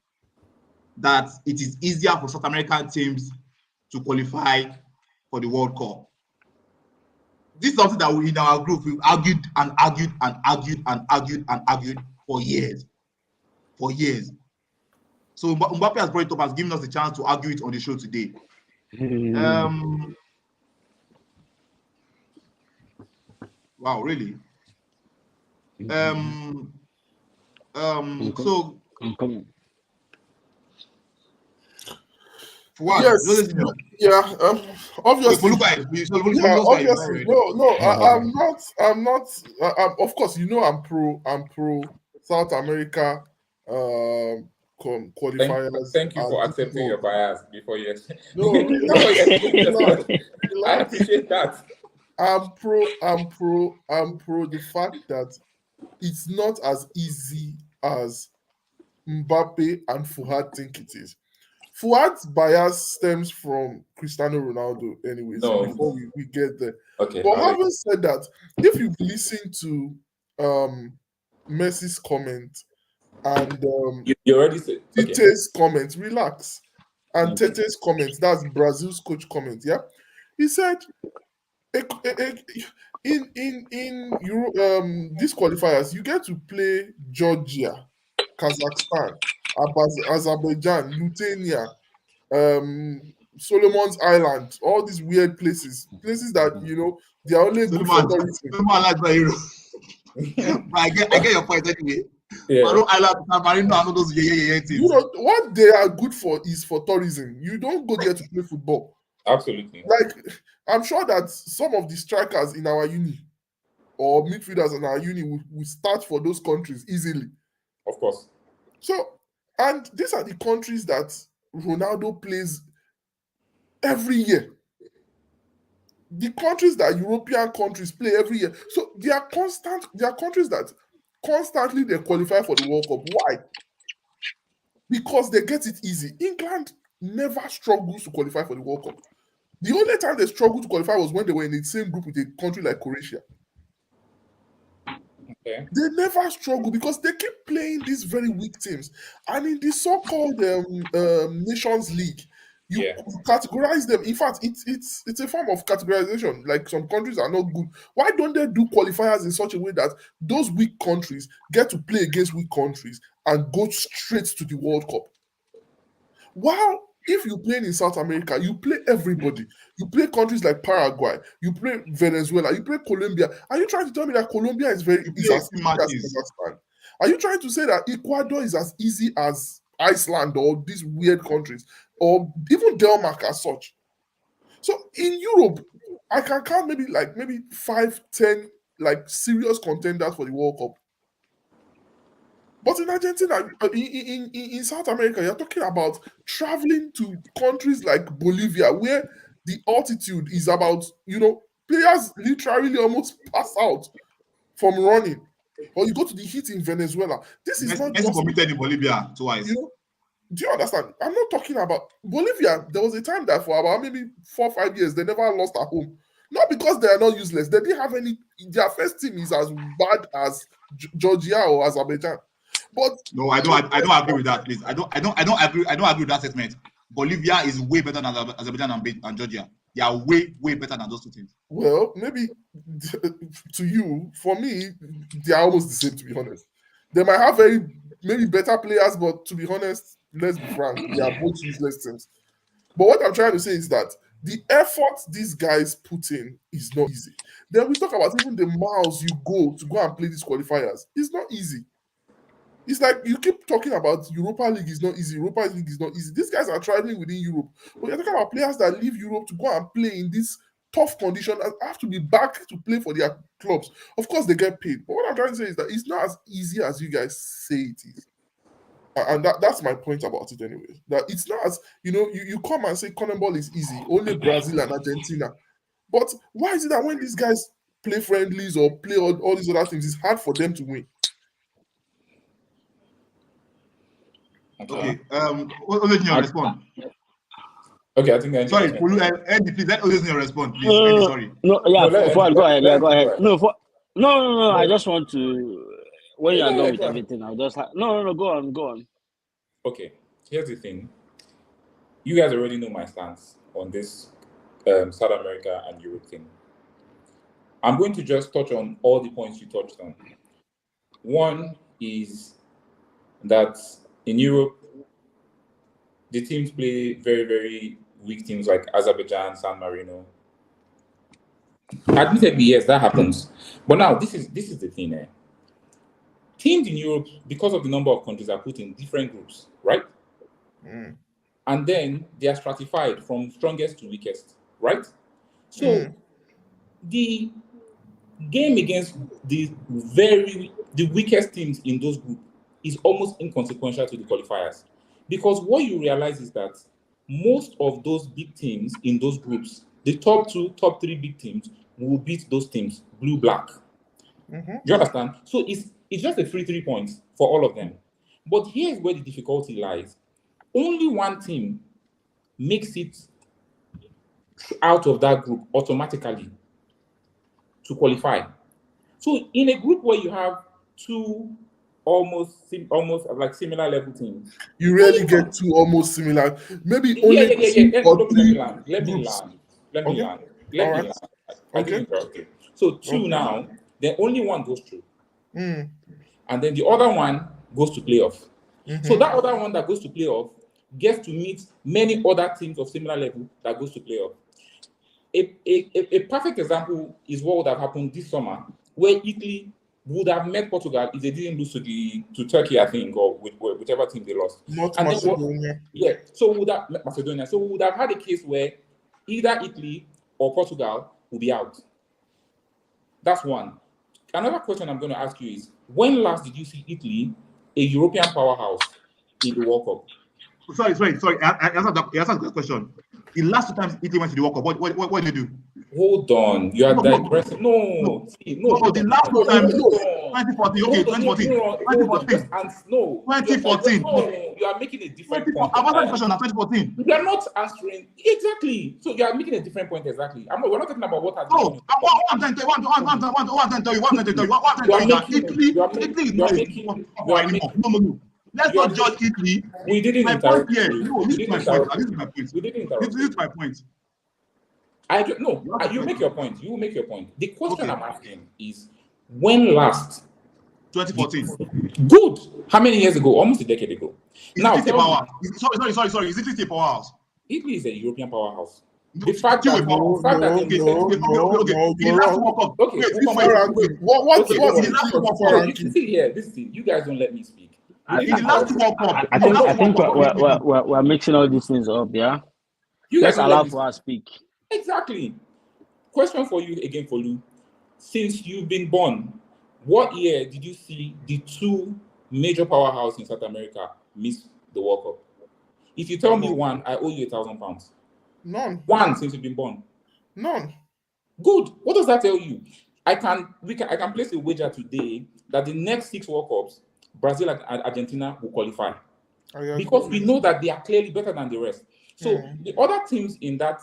S1: that it is easier for South American teams to qualify for the World Cup. This is something that we in our group we've argued for years. So Mbappe has brought it up, has given us the chance to argue it on the show today. Wow, really? So for what?
S3: Yes. Obviously. Obviously. No. I'm not. Of course, I'm pro South America qualifiers.
S4: Thank you for accepting your bias before you.
S3: No,
S4: I appreciate that.
S3: I'm pro the fact that it's not as easy as Mbappe and Fuad think it is. Fuad's bias stems from Cristiano Ronaldo, anyways.
S4: No.
S3: Before we get there.
S4: Okay.
S3: But having said that, if you listen to Messi's comment and
S4: you already said
S3: Tete's comment, relax. And Tete's comment, that's Brazil's coach comment, yeah. He said in these qualifiers, you get to play Georgia, Kazakhstan, Azerbaijan, Lithuania, Solomon's Island, all these weird places that they are only good for tourism.
S1: I get your point anyway.
S4: Yeah.
S1: I know those things.
S3: What they are good for is for tourism. You don't go there to play football.
S4: Absolutely.
S3: Like, I'm sure that some of the strikers in our uni or midfielders in our uni will start for those countries easily.
S4: Of course.
S3: So, and these are the countries that Ronaldo plays every year. The countries that European countries play every year. So they are countries that constantly they qualify for the World Cup. Why? Because they get it easy. England never struggles to qualify for the World Cup. The only time they struggled to qualify was when they were in the same group with a country like Croatia.
S4: Okay.
S3: They never struggle because they keep playing these very weak teams. And in the so-called Nations League, you categorize them. In fact, it's a form of categorization. Like some countries are not good. Why don't they do qualifiers in such a way that those weak countries get to play against weak countries and go straight to the World Cup? While if you play in South America, you play everybody. You play countries like Paraguay, you play Venezuela, you play Colombia. Are you trying to tell me that Colombia is as easy as Kazakhstan? Are you trying to say that Ecuador is as easy as Iceland or these weird countries, or even Denmark as such? So in Europe, I can count maybe 5-10 like serious contenders for the World Cup. But in Argentina, in South America, you're talking about traveling to countries like Bolivia, where the altitude is about, players literally almost pass out from running. Or you go to the heat in Venezuela. This is not
S1: just committed in Bolivia twice.
S3: Do you understand? I'm not talking about Bolivia. There was a time that for about maybe 4 or 5 years, they never lost at home. Not because they are not useless. They didn't have any. Their first team is as bad as Georgia or Azerbaijan. But
S1: no, I don't agree with that, please. I don't agree with that statement. Bolivia is way better than Azerbaijan and Georgia. They are way better than those two teams.
S3: Well, maybe to you, for me, they are almost the same, to be honest. They might have maybe better players, but to be honest, let's be frank, they are both useless teams. But what I'm trying to say is that the effort these guys put in is not easy. Then we talk about even the miles you go and play these qualifiers. It's not easy. It's like you keep talking about Europa League is not easy. Europa League is not easy. These guys are traveling within Europe. But you're talking about players that leave Europe to go and play in this tough condition and have to be back to play for their clubs. Of course, they get paid. But what I'm trying to say is that it's not as easy as you guys say it is. And that's my point about it anyway. That it's not as, you come and say Conmebol is easy. Only Brazil and Argentina. But why is it that when these guys play friendlies or play all these other things, it's hard for them to win?
S1: Okay. Olejunior respond.
S4: Okay, I think I
S1: sorry, Andy, please let Olejunior respond, please. Andy, sorry.
S2: No, yeah, go ahead. Yeah, go ahead. No. I just want to. When you are done with everything, I'll just no. Go on.
S4: Okay, here's the thing. You guys already know my stance on this South America and Europe thing. I'm going to just touch on all the points you touched on. One is that in Europe, the teams play very, very weak teams like Azerbaijan, San Marino. Admittedly, yes, that happens. But now, this is the thing. Teams in Europe, because of the number of countries, are put in different groups, right?
S3: Mm.
S4: And then they are stratified from strongest to weakest, right? So the game against the weakest teams in those groups is almost inconsequential to the qualifiers. Because what you realize is that most of those big teams in those groups, the top 2, top 3 big teams will beat those teams, blue-black.
S3: Mm-hmm.
S4: Do you understand? So it's just a free 3 points for all of them. But here's where the difficulty lies. Only one team makes it out of that group automatically to qualify. So in a group where you have 2 almost like similar level teams,
S3: you really get 2 almost similar. Maybe only 2 or 3.
S4: Let me land. Okay. So 2 now, then only one goes through.
S3: Mm.
S4: And then the other one goes to playoff.
S3: Mm-hmm.
S4: So that other one that goes to playoff gets to meet many other teams of similar level that goes to playoff. A perfect example is what would have happened this summer, where Italy would have met Portugal if they didn't lose to Turkey, I think, or whichever team they lost.
S3: Macedonia.
S4: So Macedonia. So we would have had a case where either Italy or Portugal will be out. That's one. Another question I'm going to ask you is, when last did you see Italy, a European powerhouse, in the World Cup?
S1: Sorry. I answered that question. The last 2 times Italy went to the World Cup, what did they do?
S4: Hold on, you are digressing. No,
S1: the last 2 times, 2014, okay, 2014,
S4: Hold on, just answer. No,
S1: 2014.
S4: No, you are making a different point.
S1: I've answered the question of 2014.
S4: You are not answering exactly. So you are making a different point exactly. We're not talking about what has
S1: No, what I'm trying to tell you, Italy is not anymore. No. Let's not judge Italy.
S4: We didn't interrupt you.
S1: No, this is my point. This is my point.
S4: You make your point. You make your point. The question I'm asking is, when last?
S1: 2014.
S4: Good. How many years ago? Almost a decade ago. Now,
S1: sorry. Is Italy a powerhouse?
S4: Italy is a European powerhouse.
S1: The fact that
S4: you guys don't let me speak.
S2: I think we're mixing all these things up. Yeah. Let's allow for us to speak.
S4: Exactly. Question for you again, for Lou. Since you've been born, what year did you see the 2 major powerhouses in South America miss the World Cup? If you tell me one, I owe you £1,000.
S3: None.
S4: One since you've been born.
S3: None.
S4: Good. What does that tell you? I can place a wager today that the next 6 World Cups, Brazil and Argentina will qualify, because we know that they are clearly better than the rest. So the other teams in that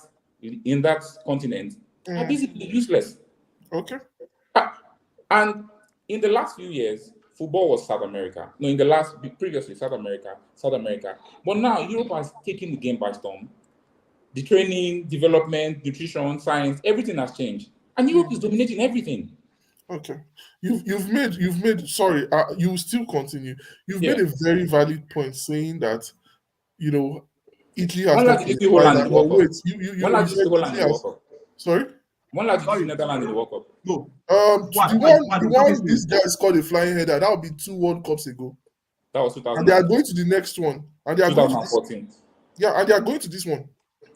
S4: continent are basically useless.
S3: Okay.
S4: And in the last few years, football was South America. No, previously South America. But now Europe has taken the game by storm. The training, development, nutrition, science, everything has changed, and Europe is dominating everything.
S3: Okay, you've made. Sorry, you will still continue. You've made a very valid point, saying that Italy has not qualified. Wait, sorry.
S4: When last did you see Netherlands in the World Cup?
S1: No.
S3: The one this guy scored a flying header. That would be 2 World Cups ago.
S4: That was 2000.
S3: And they are going to the next one. And they are
S4: 2014.
S3: And they are going to this one.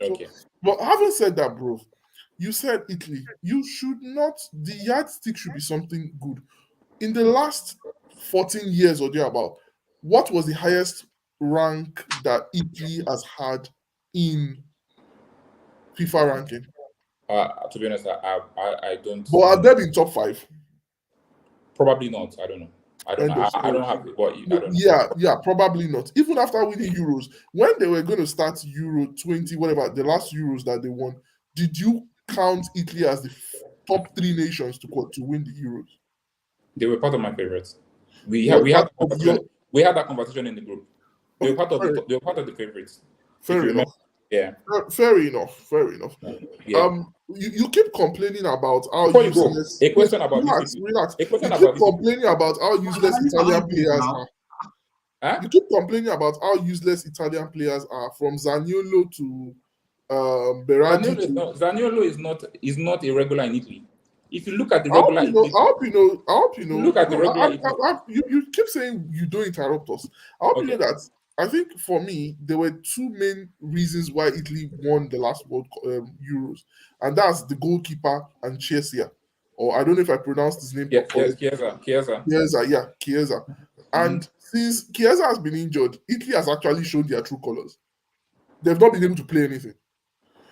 S4: Okay.
S3: So, but having said that, bro, you said Italy. You should not. The yardstick should be something good. In the last 14 years or thereabout, what was the highest rank that Italy has had in FIFA ranking?
S4: To be honest, I don't.
S3: But are they in top 5?
S4: Probably not. I don't know. I don't have it. But I don't
S3: know. Yeah, probably not. Even after winning Euros, when they were going to start Euro 20, whatever, the last Euros that they won, did you count Italy as the top 3 nations to win the Euros?
S4: They were part of my favorites. We had that conversation in the group. They were part of the favorites.
S3: Fair enough.
S4: Yeah.
S3: Fair enough.
S4: Yeah.
S3: You keep complaining about how useless.
S4: A question about
S3: relax. You keep complaining about how useless Italian players are.
S4: Huh?
S3: You keep complaining about how useless Italian players are, from Zaniolo to Berardi.
S4: Zaniolo is not a regular in Italy. If you look at the regular,
S3: I hope you know.
S4: Look at the regular.
S3: You keep saying you don't interrupt us. I hope you know that. I think for me, there were 2 main reasons why Italy won the last World Euros, and that's the goalkeeper and Chiesa, or I don't know if I pronounced his name correctly. Chiesa. And since Chiesa has been injured, Italy has actually shown their true colors. They've not been able to play anything.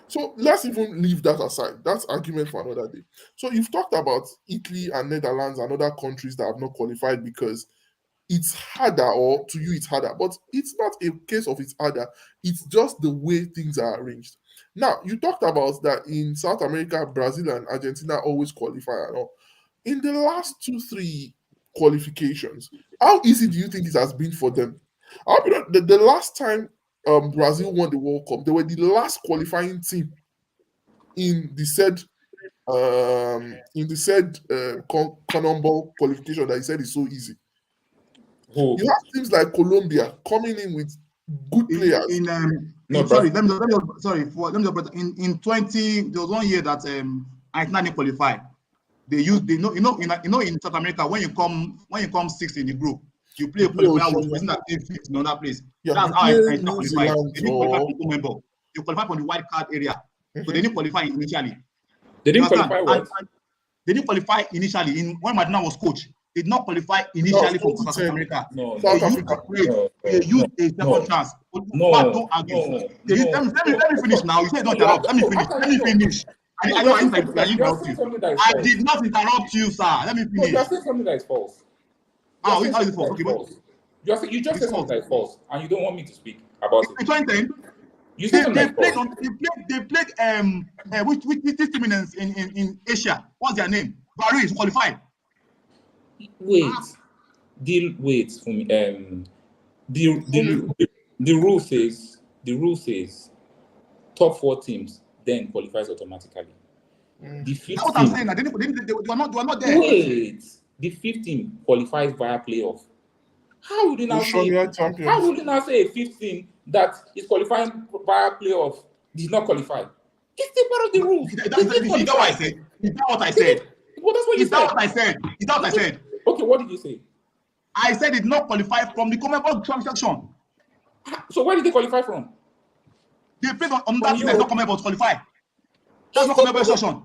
S3: So let's even leave that aside. That's argument for another day. So you've talked about Italy and Netherlands and other countries that have not qualified because it's harder, or to you it's harder, but it's not a case of it's harder. It's just the way things are arranged. Now, you talked about that in South America, Brazil and Argentina always qualify and all. In the last 2-3 qualifications, how easy do you think it has been for them? The last time Brazil won the World Cup, they were the last qualifying team in the said Conmebol qualification that he said is so easy. You have teams like Colombia coming in with good players.
S1: In 20, there was 1 year that Argentina didn't qualify. They in South America, when you come 6th in the group, you play a qualifier with person that came 5th in another place.
S3: Yeah,
S1: that's how Argentina qualified. They didn't qualify for Conmebol. You qualify from the wild card area, so they didn't qualify initially.
S4: They didn't qualify what?
S1: They didn't qualify initially. When Madonna was coach, they did not qualify initially for South America.
S3: South
S1: Africa. They used a second chance. Don't argue. Let me finish now. You say don't interrupt. Let me finish. I did not interrupt you, sir. Let me finish.
S4: You are saying something that is false.
S1: How is it false? Okay,
S4: you just said something that is false, and you don't want me to speak about it.
S1: In 2010,
S4: you said
S1: they played which team in Asia? What's their name? Bahrain is qualified.
S4: Wait for me. The rule says top 4 teams then qualifies automatically. The 5th
S1: That's what I'm saying. They were not there.
S4: Wait, the 5th team qualifies via playoff. How would you now say a 5th team that is qualifying via playoff did not qualify? It's still part of the rules.
S1: Is that what I said? Is that what I said?
S4: Well, that's what you
S1: said. Is that what I said?
S4: Okay, what did you say?
S1: I said it not qualify from the Conmebol section.
S4: So where did they qualify from?
S1: They played on that team that's not Conmebol to qualify. That's not Conmebol section.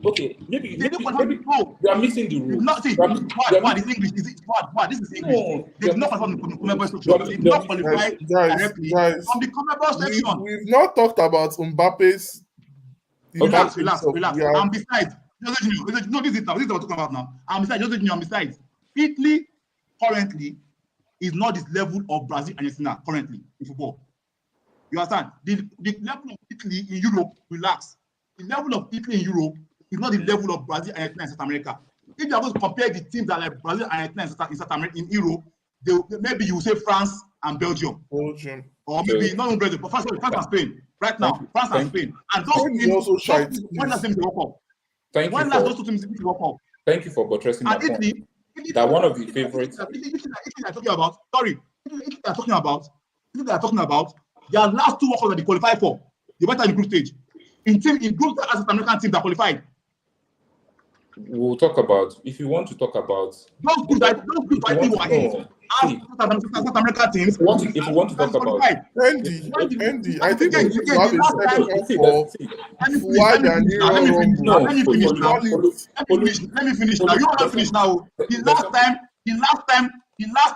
S4: Okay, maybe you are missing the rules.
S1: What is English? What? This is English.
S4: No,
S1: they did not qualify from the Conmebol section. They did not qualify directly from the Conmebol section.
S3: We've not talked about Mbappe's.
S1: Relax. And besides, this is what we're talking about now. And besides, Italy currently is not this level of Brazil and Argentina currently in football. You understand? The level of Italy in Europe, relax. The level of Italy in Europe is not the level of Brazil and Argentina in South America. If you are going to compare the teams that are like Brazil and Argentina in South America in Europe, maybe you will say France and Belgium. Or maybe not Belgium, but France and Spain. Right now, France and Spain. And those teams, when last time they walk up? When last those two teams walk up?
S4: Thank you for buttressing my point. That one of the favorites.
S1: Italy are talking about. Sorry, Italy are talking about. Their last 2 walk-ups that they qualify for. They went out in group stage. In group as an American team that qualified.
S4: We'll talk about, if you want to talk about
S1: those groups I think were in. South American teams.
S4: If you want to talk about
S3: Andy, I think we should have a section for why they are
S1: Let me finish now. You want to finish now. The last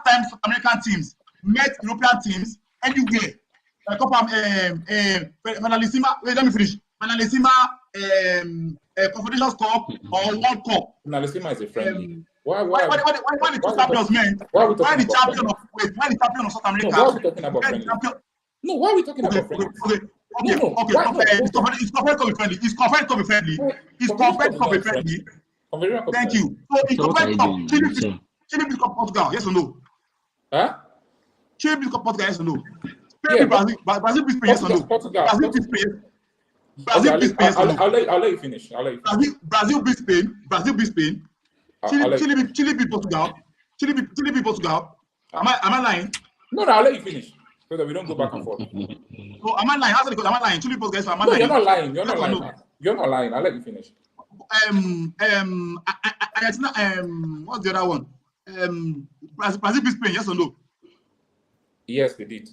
S1: time South American teams met European teams anywhere. Finalissima. Let me finish. Finalissima, Confederations Cup or World Cup.
S4: Finalissima is a friendly.
S1: Why the two champions meant? Why the champion of South America?
S4: No, why are we talking about friendly? No, why are we talking about friendly?
S1: Okay. It's confirmed to be friendly. Thank you. So in confirmed cup, Chile beat Portugal. Yes or no?
S4: Huh?
S1: Chile beat Portugal. Yes or no? Brazil beat Spain. Yes or no? Brazil beat Spain.
S4: I'll let you finish.
S1: Brazil beat Spain. Chile beat Portugal. Chile beat Portugal. Am I lying?
S4: No, I'll let you finish so that we don't go back and forth.
S1: So am I lying? Am I lying? Chile beat Portugal. Am I
S4: lying?
S1: You're not lying.
S4: You're not lying. I'll let you finish.
S1: What's the other one? Brazil beat Spain. Yes or no?
S4: Yes, they did.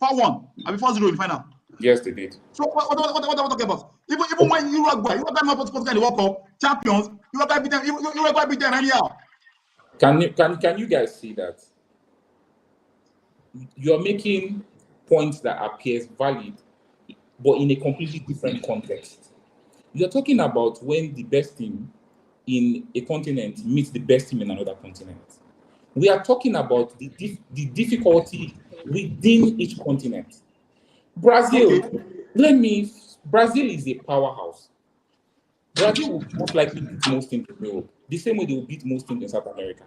S1: 4-1. I mean 4-0 in the final.
S4: Yes, they did.
S1: So what are we talking about? Even when Uruguay not Portugal in the World Cup champions, Uruguay beat them anyhow.
S4: Can you guys see that? You're making points that appears valid, but in a completely different context. You're talking about when the best team in a continent meets the best team in another continent. We are talking about the difficulty within each continent. Brazil is a powerhouse. Brazil will most likely beat most teams in Europe, the same way they will beat most teams in South America.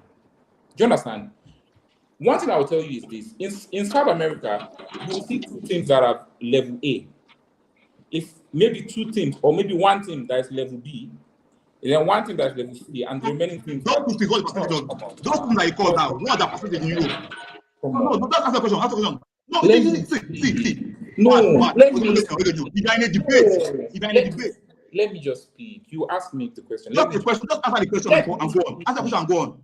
S4: Do you understand? One thing I will tell you is this: in South America, you will see 2 teams that are level A. If maybe 2 teams, or maybe 1 team that is level B, and then 1 team that is level C, and the remaining teams.
S1: Those teams that you call now, what are the percentage in Europe? No, don't answer the question. Answer the question. No, see. If you're in a debate.
S4: Let me just speak. You ask me the question.
S1: Just answer the question and go on. Answer the question and go on.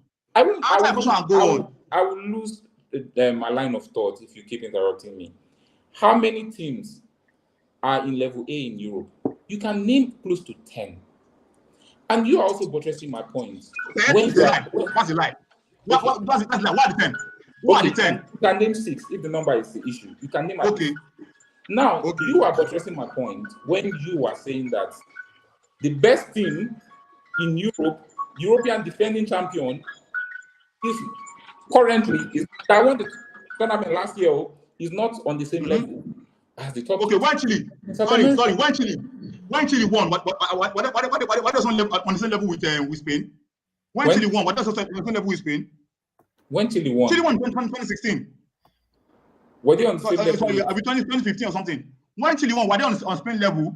S4: I will lose my line of thought if you keep interrupting me. How many teams are in level A in Europe? You can name close to 10. And you are also buttressing my points.
S1: What's the lie? What's the lie? Why the 10? Who are the 10?
S4: You can name 6 if the number is the issue. You can name at
S1: Okay.
S4: least. Now,
S1: Okay.
S4: you are buttressing my point when you are saying that the best team in Europe, European defending champion, is currently that won the tournament last year is not on the same level as the top.
S1: Okay, when Chile, when Chile won, what does on the same level with Spain? When Chile won, what does on the same level with Spain?
S4: When Chile won?
S1: Chile won in 2016.
S4: Were they on the same level?
S1: Sorry, 2015 or something. When Chile won, were they on Spain level?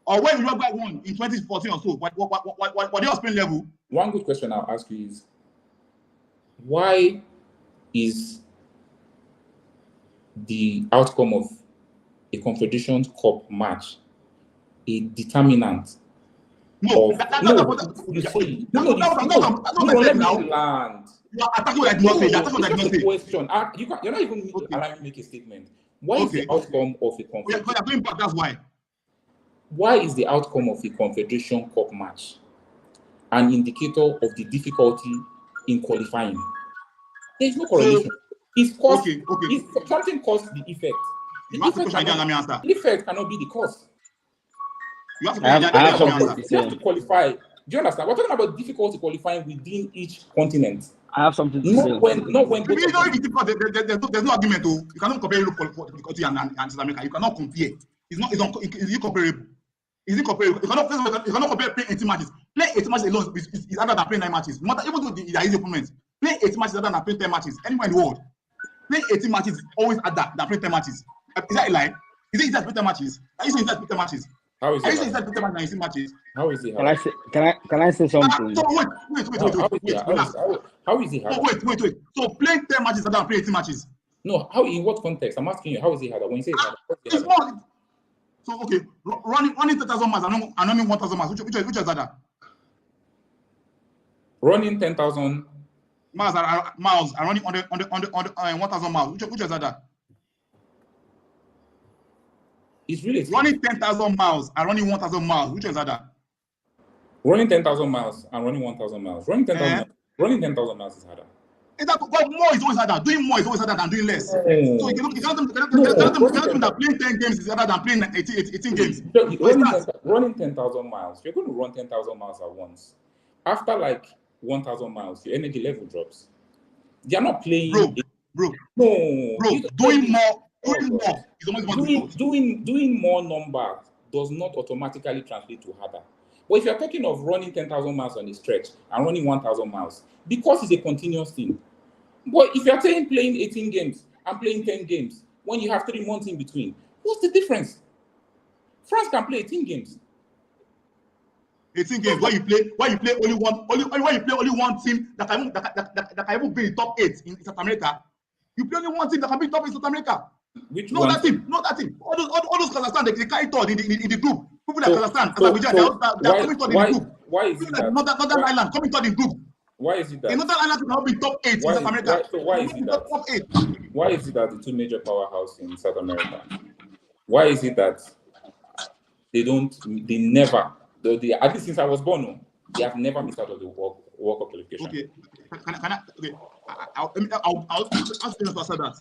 S1: Or when Uruguay won in 2014 or so, were they on Spain level?
S4: One good question I'll ask you is, why is the outcome of a Confederations Cup match a determinant?
S1: No,
S4: let me land.
S1: You are attacking what I did not say.
S4: It's just a question. You're not even allowing me to make a statement. Why is the outcome of a Confederation?
S1: You're going back, that's why.
S4: Why is the outcome of a Confederation Cup match an indicator of the difficulty in qualifying? There is no correlation. It's cause. If something caused the effect. The effect cannot be the cause.
S1: You have to
S4: qualify. Do you understand? We're talking about difficulty qualifying within each continent.
S2: I have something to say.
S4: Not when.
S1: There's no argument. You cannot compare Europe difficulty and South America. You cannot compare. Is it comparable? Is it comparable? You cannot compare playing 18 matches. Playing 18 matches alone is harder than playing 9 matches. Even though they are easy opponents, playing 18 matches is harder than playing 10 matches. Anywhere in the world, playing 18 matches is always harder than playing 10 matches. Is that a lie? Is it easier to play 10 matches? Are you saying it's easier to play 10 matches?
S4: How is it?
S1: Are you saying it's easier to play 10 matches than 18 matches?
S4: How is it?
S2: Can I say something?
S1: So wait.
S4: How is it hard?
S1: Wait. So playing 10 matches is harder than playing 18 matches.
S4: No, how? In what context? I'm asking you. How is it harder? When you say it's harder,
S1: it's more. So okay, running 10,000 miles and running 1,000 miles. Which is harder?
S4: Running 10,000
S1: miles and running on the 1,000 miles. Which is harder?
S4: It's really
S1: running 10,000 miles and running 1,000 miles. Which is harder?
S4: Running 10,000 miles and running 1,000 miles. Running 10,000 miles is harder.
S1: But more is always harder. Doing more is always harder than doing less. So you cannot mean that playing 10 games is harder than playing 18 games.
S4: Running 10,000 miles, you're going to run 10,000 miles at once. After like 1,000 miles, your energy level drops. They are not playing.
S1: Bro. Doing
S4: more numbers does not automatically translate to harder. But if you're talking of running 10,000 miles on a stretch and running 1,000 miles, because it's a continuous thing. But if you're saying playing 18 games and playing 10 games when you have 3 months in between, what's the difference? France can play 18 games.
S1: 18 games. Why you play only one team that can even be in top 8 in South America. You play only one team that can be in top 8 in South America.
S4: Which
S1: no,
S4: one?
S1: That team. All those Kazakhstan, they carry third in the group. People like Kazakhstan, they're coming third in the group.
S4: Why is it that?
S1: Northern Ireland coming third in group.
S4: Why is it that?
S1: In Northern Ireland cannot be top 8 in South America.
S4: Why is it that? Top 8. Why is it that the 2 major powerhouses in South America? Why is it that they never, at least since I was born, they have never missed out of the World Cup qualification?
S1: Okay. I'll ask you to answer that.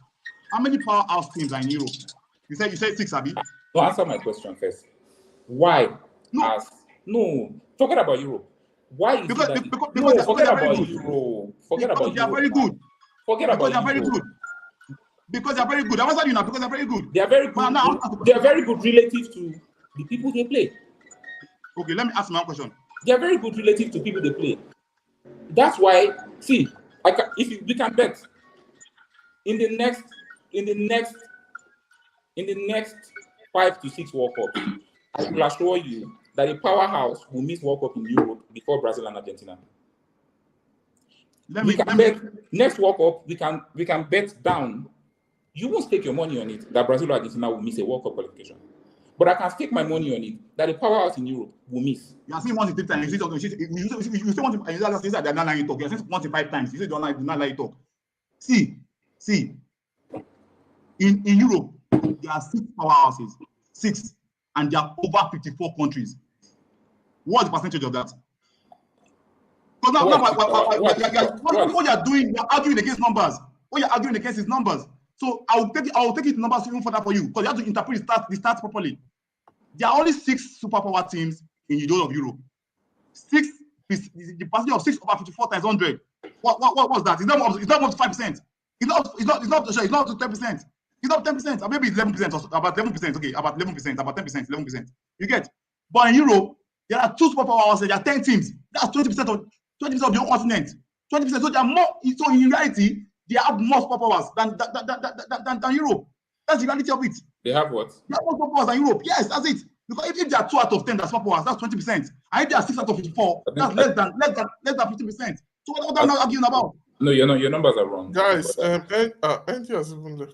S1: How many powerhouse teams are in Europe? You said 6, Abi?
S4: No, answer my question first. Why? No, forget about Europe. Why is
S1: because
S4: it
S1: because
S4: forget about Europe. Forget about
S1: they are very good.
S4: Forget about
S1: they are very good. Because they are very good. I'm answering you now because they are very good.
S4: They are very good. They are very good relative to the people they play.
S1: Okay, let me ask my question.
S4: They are very good relative to people they play. That's why, see, we can bet in the next 5 to 6 World Cups, I will assure you that a powerhouse will miss World Cup in Europe before Brazil and Argentina. Next World Cup, we can bet down. You won't stake your money on it that Brazil or Argentina will miss a World Cup qualification. But I can stake my money on it that a powerhouse in Europe will miss.
S1: You are saying once in 3 times. You say once in they're not lying talk. You are saying once in 5 times. You say do not lie talk. See. In Europe, there are 6 powerhouses. 6. And there are over 54 countries. What's the percentage of that? Because now what you are doing, you are arguing against numbers. what you're arguing against is numbers. So I will take it numbers even further for you because you have to interpret the stats properly. There are only 6 superpower teams in the whole of Europe. The percentage of 6 over 54 times 100. What's that? It's not up to 5%. It's not up to 10%. It's not 10%, or maybe it's 11%, or about 11%. Okay, about 11%, about 10%, 11%. You get? But in Europe, there are 2 superpowers. There are 10 teams. That's 20% of the whole continent. 20%. So there are more. So in reality, they have more superpowers than Europe. That's the reality of it.
S4: They have what?
S1: They have more superpowers than Europe. Yes, that's it. Because if there are 2 out of 10 that's superpowers, that's 20%. And if there are 6 out of 54, that's less than 50%. So what am I arguing about?
S4: No, your numbers are wrong.
S3: Guys, Andy has even left.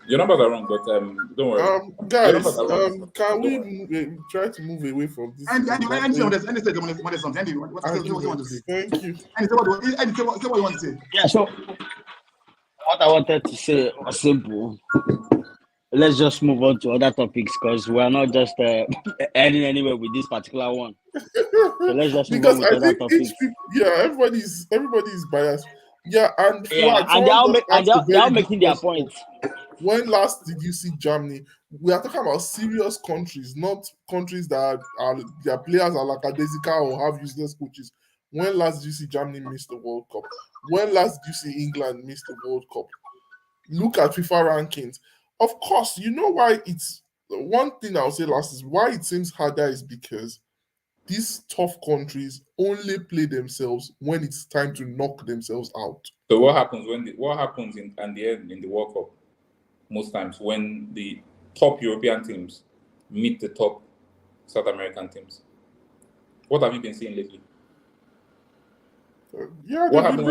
S4: Your numbers are wrong, but don't worry.
S3: Guys, can we try to move away from this?
S1: Andy, what do you want to say?
S3: Thank you.
S1: Andy, say what you want to say.
S2: Yeah, so what I wanted to say was simple. Let's just move on to other topics because we are not just ending anywhere with this particular one. So let's just move on with other topics.
S3: Everybody's biased. Yeah, and
S2: they are making their point.
S3: When last did you see Germany? We are talking about serious countries, not countries that are their players are lackadaisical or have useless coaches. When last did you see Germany miss the World Cup? When last did you see England miss the World Cup? Look at FIFA rankings. Of course, you know why it's one thing I'll say last is why it seems harder is because these tough countries only play themselves when it's time to knock themselves out.
S4: So what happens in the end in the World Cup? Most times when the top European teams meet the top South American teams. What have you been seeing lately? What happened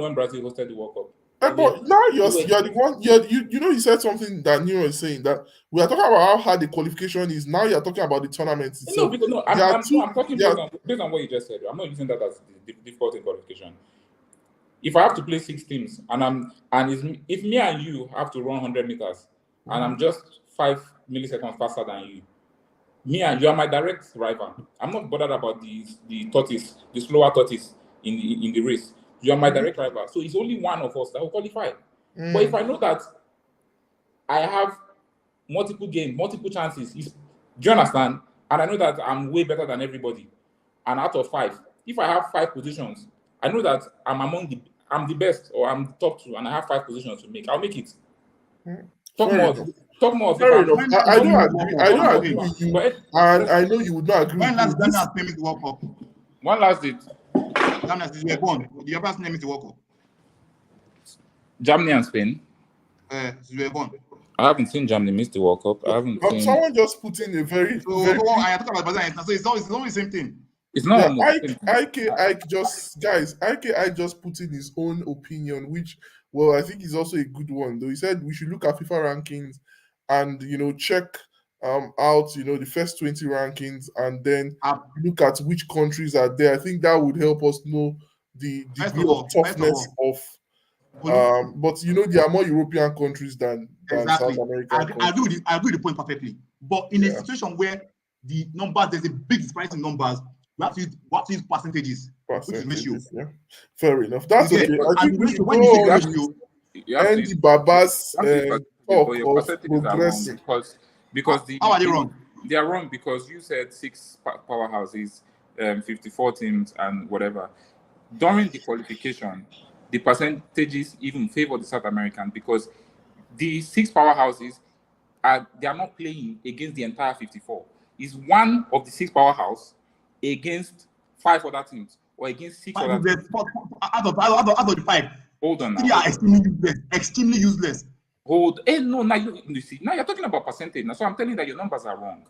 S4: when Brazil hosted the World Cup?
S3: But now you're the one. You said something that Nero is saying that we are talking about how hard the qualification is. Now you're talking about the tournament itself.
S4: I'm talking based on what you just said. I'm not using that as the difficult in qualification. If I have to play 6 teams if me and you have to run 100 meters and I'm just 5 milliseconds faster than you, me and you are my direct rival. I'm not bothered about the slower tortoise in the race. You are my direct rival. So it's only one of us that will qualify. But if I know that I have multiple games, multiple chances, do you understand? And I know that I'm way better than everybody. And out of 5, if I have 5 positions, I know that I'm the best or I'm the top 2 and I have 5 positions to make. I'll make it. Talk more.
S3: Fair enough. I don't agree with you. And I know you would not agree
S1: with
S3: me.
S1: When last did
S4: One last did.
S1: The other name is the World Cup.
S4: Germany and Spain.
S1: I
S4: haven't seen Germany miss the World Cup. I haven't seen.
S3: Someone just put in a very.
S1: I talk about Brazil, so it's always the same thing.
S4: It's not.
S3: Ike just put in his own opinion, which I think is also a good one. Though he said we should look at FIFA rankings and check out the first 20 rankings and then look at which countries are there. I think that would help us know the degree of toughness of but there are more European countries than
S1: exactly.
S3: South American
S1: I agree with the point perfectly. But in a situation where the numbers, there's a big disparity in numbers, we have to use percentages. Which is ratio.
S3: Yeah. Fair enough. That's okay. I think we should
S1: when you say ratio,
S3: Andy Baba's talk of progressing.
S4: Because
S1: how are they wrong?
S4: They are wrong because you said 6 powerhouses, 54 teams, and whatever. During the qualification, the percentages even favor the South American because the 6 powerhouses they are not playing against the entire 54. It's one of the 6 powerhouses against 5 other teams or against 6 other teams.
S1: Out of the 5.
S4: Hold on now.
S1: They are extremely useless.
S4: Now you're talking about percentage now, so I'm telling you that your numbers are wrong.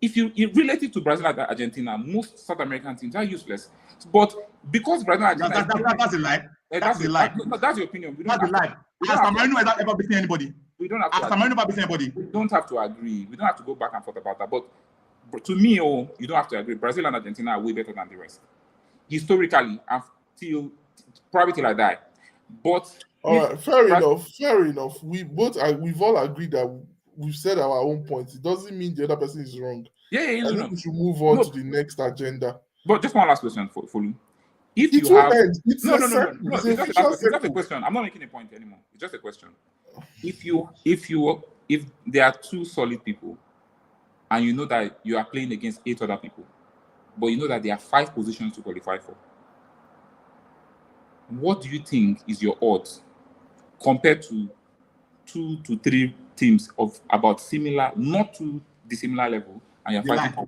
S4: If you relate it to Brazil and Argentina, most South American teams are useless. But because Brazil and Argentina,
S1: that's a lie. That's a lie.
S4: No, that's your opinion.
S1: That's a lie. Has Cameroon ever beaten anybody?
S4: We don't have to.
S1: Has Cameroon ever beaten anybody?
S4: We don't have to agree. We don't have to go back and forth about that. But to me, you don't have to agree. Brazil and Argentina are way better than the rest, historically, until probably till I die. But
S3: all right, fair enough. We've all agreed that we've said our own points. It doesn't mean the other person is wrong.
S4: Yeah.
S3: I think we should move on to the next agenda.
S4: But just one last question for you. If
S3: It
S4: you
S3: will
S4: have
S3: end. It's
S4: no,
S3: a
S4: no, no, no,
S3: circle.
S4: no,
S3: It's
S4: it's
S3: a
S4: just,
S3: vicious
S4: it's just a
S3: circle.
S4: question. I'm not making a point anymore. It's just a question. If there are two solid people, and you know that you are playing against 8 other people, but you know that there are 5 positions to qualify for, what do you think is your odds compared to 2 to 3 teams of about similar, not too dissimilar level, and you're
S1: The
S4: fighting
S1: line.
S4: for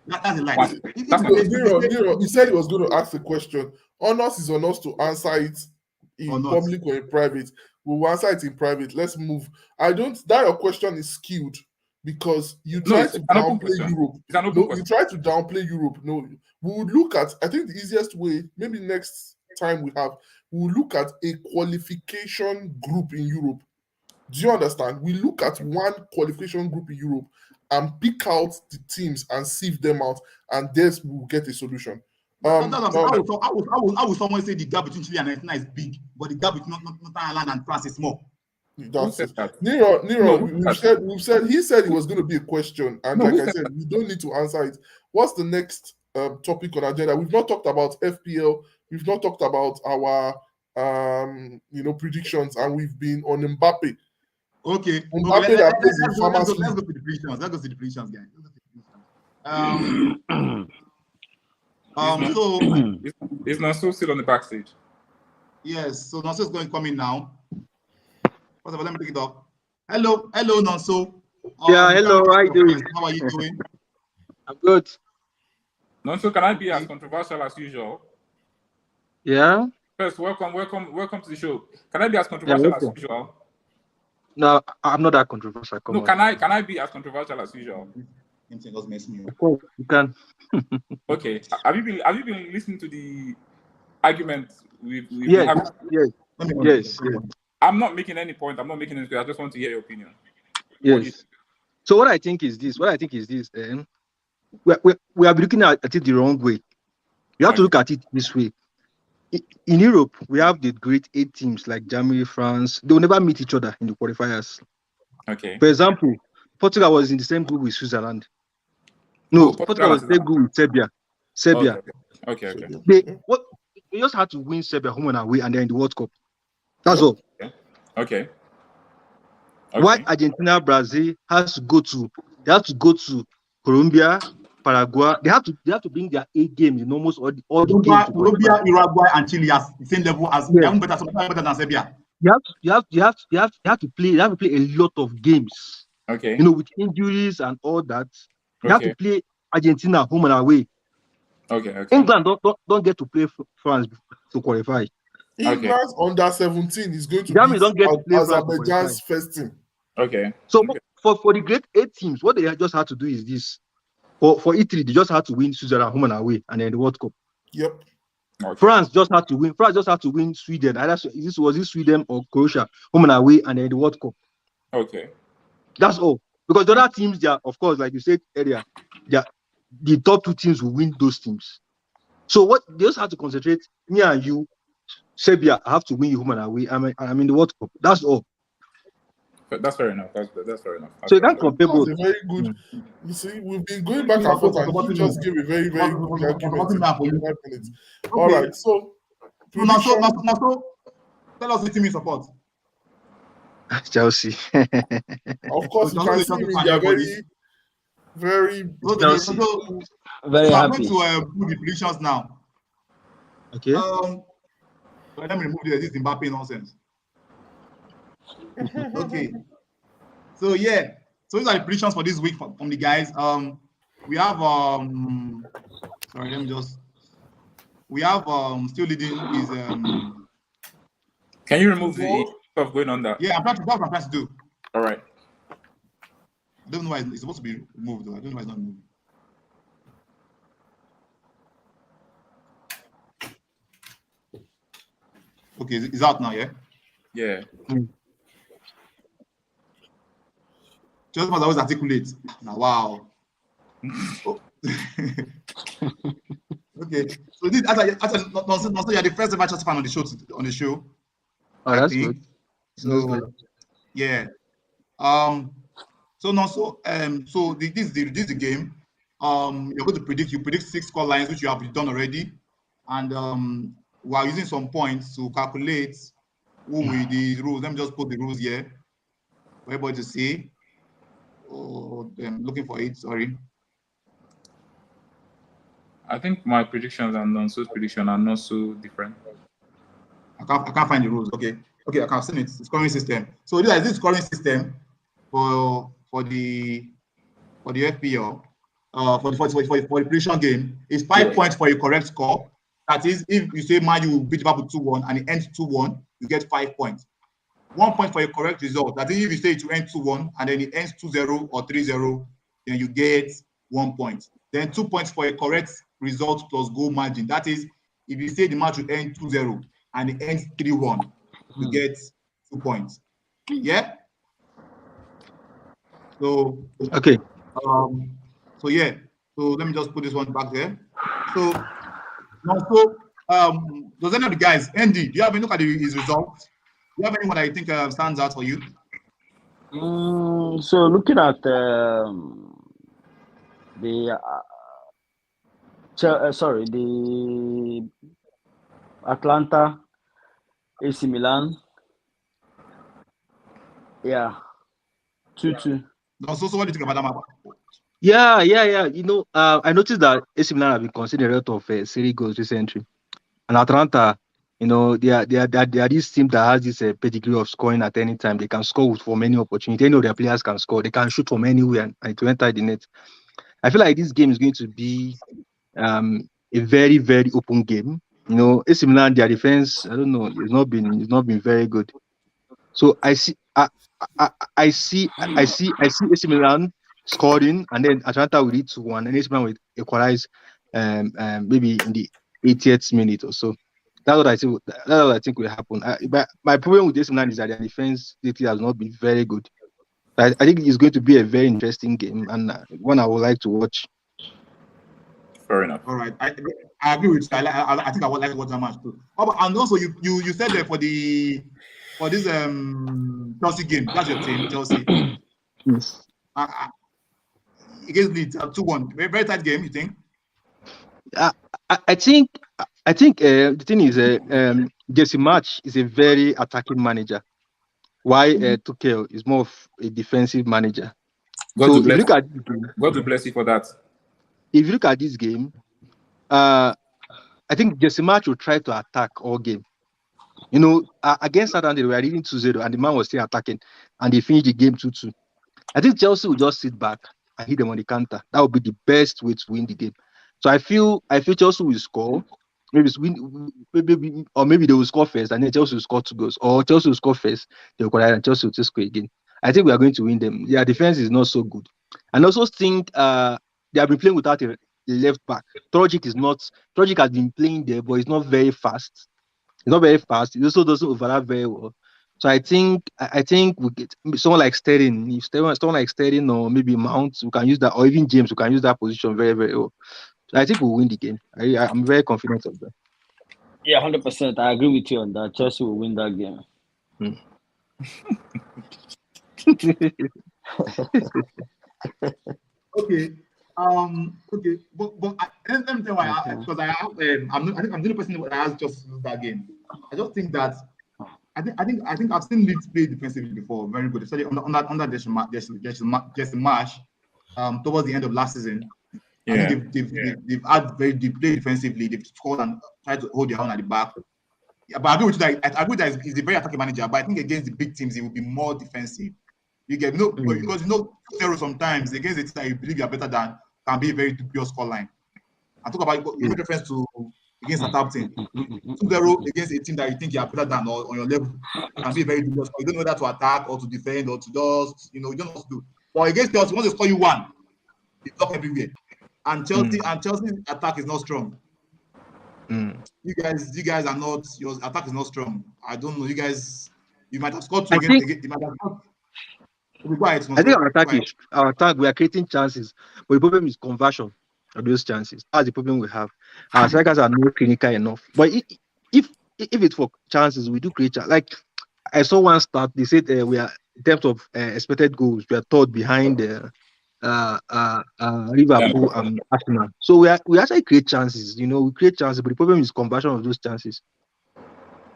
S1: That's a lie.
S4: one? That's my question.
S3: Nero, he said he was going to ask a question. Honors is on us to answer it
S1: Or
S3: in
S1: not.
S3: public or in private. We will answer it in private. Let's move. That your question is skewed because you
S4: No,
S3: try
S4: it's
S3: to
S4: an open
S3: downplay
S4: question.
S3: Europe.
S4: It's an open
S3: No, you
S4: question.
S3: try to downplay Europe. No, we would look at, I think the easiest way, maybe next time we will look at a qualification group in Europe. Do you understand? We look at one qualification group in Europe and pick out the teams and sieve them out, and thus we will get a solution.
S1: How will someone say the gap between Chile and Argentina is big, but the gap between Northern Ireland and France is small?
S3: That's it.
S4: That?
S3: Nero,
S4: No,
S3: we've said he said it was going to be a question, and
S4: No,
S3: like
S4: who
S3: I
S4: said
S3: said,
S4: that?
S3: we don't need to answer it. What's the next topic on agenda? We've not talked about FPL. We've not talked about our predictions, and we've been on Mbappe.
S1: Okay.
S3: Mbappe that plays in
S1: Let's
S3: Farmers
S1: go
S3: League.
S1: to the predictions. Let's go to the predictions, guys.
S4: Is Naso still on the backstage?
S1: Yes, so Nonso is going to come in now. First of all, let me pick it up. Hello, Nonso.
S5: Yeah, hello, how you doing?
S1: How are you doing?
S5: I'm good.
S4: Nonso, can I be as controversial as usual?
S5: Yeah?
S4: First, welcome to the show. Can I be as controversial as usual?
S5: No, I'm not that controversial. Come on.
S4: Can I be as controversial as usual?
S5: Of course, you can.
S4: Okay. Have you been listening to the argument we've
S5: Yes,
S4: been having?
S5: yes.
S4: I'm not making any point. I'm not making any. I just want to hear your opinion.
S5: Yes. So what I think is this. We are looking at it the wrong way. You have to look at it this way. In Europe, we have the great 8 teams like Germany, France. They will never meet each other in the qualifiers.
S4: Okay.
S5: For example, Portugal was in the same group with Switzerland. No, Portugal was in the same group with Serbia.
S4: Okay.
S5: They just had to win Serbia home and away, and they're in the World Cup. That's all.
S4: Okay.
S5: Why Argentina, Brazil they have to go to Colombia, Paraguay. They have to bring their A game in almost all the games.
S1: Colombia, Uruguay, and Chile are the same level as better than Serbia.
S5: You have to play a lot of games.
S4: Okay.
S5: With injuries and all that. You have to play Argentina home and away.
S4: Okay.
S5: England don't get to play France to qualify.
S3: England's under 17 is going to
S5: Germany don't
S3: be
S5: get to play
S3: Azerbaijan's first team.
S4: Okay.
S5: So for the great 8 teams, what they just had to do is this. For Italy, they just had to win Switzerland home and away, and then the World Cup.
S3: Yep.
S5: Okay. France just had to win Sweden. Was it Sweden or Croatia home and away, and then the World Cup.
S4: Okay.
S5: That's all. Because the other teams, they are, of course, like you said earlier, the top 2 teams will win those teams. So what they just have to concentrate. Me and you, Serbia, have to win home and away. I'm in the World Cup. That's all.
S4: That's fair enough. That's fair enough.
S5: So you can't compare both.
S3: Very good. You see, we've been going back and forth, and you just give a very, very good argument in 5 minutes. All right, so
S1: now, tell us the team you support.
S5: Chelsea.
S3: Of course, you can see me. They are very, very,
S5: Chelsea.
S2: Very
S1: I'm
S2: happy.
S1: going to put the predictions now.
S5: Okay.
S1: Let me remove this Mbappe nonsense. Okay. So these are the predictions for this week from the guys. We have still leading is
S4: Can you remove the stuff going on that?
S1: Yeah, that's what I'm trying to do.
S4: All right.
S1: I don't know why it's supposed to be removed though. I don't know why it's not moving. Okay, it's out now, yeah?
S4: Yeah.
S1: Just must always articulate. Now, wow. Okay, so this also you're the first ever Chelsea fan on the show.
S5: Oh, that's good.
S1: So yeah. So this is the game. You're going to predict 6 score lines, which you have done already, and we are using some points to calculate who with the rules. Let me just put the rules here for everybody to see. Oh, I'm looking for it. Sorry.
S4: I think my predictions and Nonso's prediction are not so different.
S1: I can't find the rules. Okay, I can see it. The scoring system. So this is the scoring system for the FPL. For the prediction game is 5 points for a correct score. That is, if you say Man U beat Liverpool 2-1 and it ends 2-1, you get 5 points. 1 point for a correct result. That is, if you say it will end 2-1 and then it ends 2-0 or 3-0, then you get 1 point. Then 2 points for a correct result plus goal margin. That is, if you say the match will end 2-0 and it ends 3-1, you get 2 points. Yeah. So
S5: Okay.
S1: So let me just put this one back there. So does any of the guys, Andy, do you have a look at his results? Do you have anyone that you think stands out for you?
S2: So looking at the Atlanta, AC Milan. Yeah, 2-2.
S1: So what do you think about that?
S5: Yeah. You know, I noticed that AC Milan have been conceding a lot of Serie goals recently, and Atlanta, you know, they are this team that has this pedigree of scoring at any time. They can score from any opportunity. Any of their players can score. They can shoot from anywhere and to enter the net. I feel like this game is going to be a very, very open game. You know, AC Milan, their defense, I don't know, it's not been very good. So I see AC Milan scoring, and then Atlanta will lead 2-1, and AC Milan will equalize maybe in the 80th minute or so. That's what I think. That's what I think will happen. But my problem with AC Milan is that their defense lately has not been very good. I think it's going to be a very interesting game and one I would like to watch.
S4: Fair enough.
S1: All right, I agree with you. I think I would like to watch that match too. And also, you said that for this Chelsea game, that's your team, Chelsea.
S5: Yes.
S1: Against Leeds, 2-1. Very, very tight game, you think?
S5: I think the thing is, Jesse March is a very attacking manager. Why Tuchel is more of a defensive manager.
S4: God
S5: So
S4: to
S5: if you look at
S4: God to bless you for that.
S5: If you look at this game, I think Jesse March will try to attack all game. You know, against Saturday, they were leading 2-0, and the man was still attacking, and they finished the game 2-2. I think Chelsea will just sit back and hit them on the counter. That would be the best way to win the game. So I feel Chelsea will score. Maybe they will score first, and then Chelsea will score 2 goals, or Chelsea will score first, they will collide, and Chelsea will just score again. I think we are going to win them. Their defense is not so good, and also think they have been playing without a left back. Trojic has been playing there, but he's not very fast. He's not very fast. He also doesn't overlap very well. So I think we get someone like Sterling. If someone like Sterling or maybe Mount, we can use that, or even James, we can use that position very, very well. So I think we'll win the game. I'm very confident of that.
S2: Yeah, 100%. I agree with you on that. Chelsea will win that game.
S1: Okay. But let me tell you why. Because I'm the only person that has just lose that game. I just think that I think I've seen Leeds play defensively before, very good, especially under Jesse Marsh. Towards the end of last season, I think they've play defensively. They've scored and tried to hold their own at the back. Yeah, but I agree with you that he's a very attacking manager. But I think against the big teams, he will be more defensive. You get because 0 sometimes against the team that you believe you are better than can be a very dubious scoreline. I talk about with reference to against Southampton. 2-0 against a team that you think you are better than or on your level can be a very dubious. You don't know whether to attack or to defend or to just you don't know what to do. But against Chelsea, once they score you 1, they block everywhere. And Chelsea's attack is not strong. You guys are not. Your attack is not strong. I don't know. You guys, you might have scored 2 against. You might have scored.
S5: I think our attack. We are creating chances, but the problem is conversion of those chances. That's the problem we have. Our strikers are not clinical enough. But if it's for chances, we do create chances. Like I saw one stat. They said we are in terms of expected goals, we are third behind Liverpool and Arsenal. So we actually create chances. We create chances, but the problem is conversion of those chances.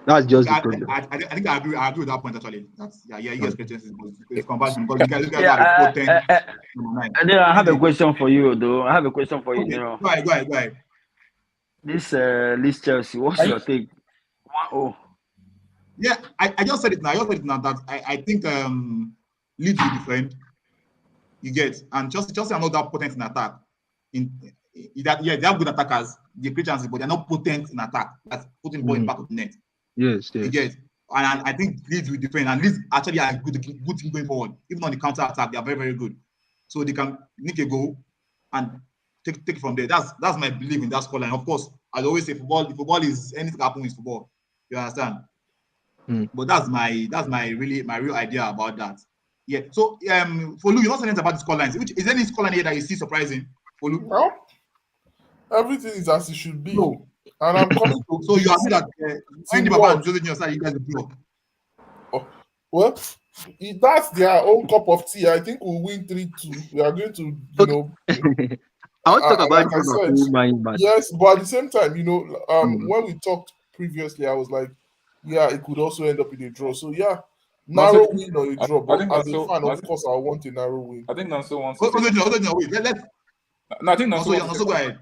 S5: That's just the problem.
S1: I think I agree with that point actually. That's you guys chances, it's conversion because you guys are potent.
S2: I have a question for you though. I have a question for you.
S1: Okay, go ahead.
S2: This Chelsea, what's your take? 1-0.
S1: Yeah, I just said it now. That I think Leeds will defend. You get, and Chelsea are not that potent in attack. They have good attackers. They create chances, but they're not potent in attack. That's putting the ball in the back of the net.
S5: Yes.
S1: You get, and I think Leeds will defend, and Leeds actually are good team going forward. Even on the counter attack, they are very, very good. So they can nick a goal and take it from there. That's my belief in that scoreline. Of course, as I always say, football is anything happens is football. You understand? But that's my real idea about that. Yeah. So for Lou, you're not saying anything about the scorelines. Which is there any scoreline here that you see surprising for Lou?
S3: No. Everything is as it should be.
S1: No.
S3: And I'm coming to.
S1: So you agree that when the Baba and Jose your side, you guys will block?
S3: Well, that's their own cup of tea. I think we'll win 3-2. We are going to,
S5: I want to talk about
S3: like yes, but at the same time, when we talked previously, I was like, yeah, it could also end up in a draw. So yeah, narrow win or a draw. But as a fan, of course, I want a narrow win.
S4: I think Nanso wants.
S1: Wait.
S4: No, I think Nanso
S1: wants. Also, go ahead.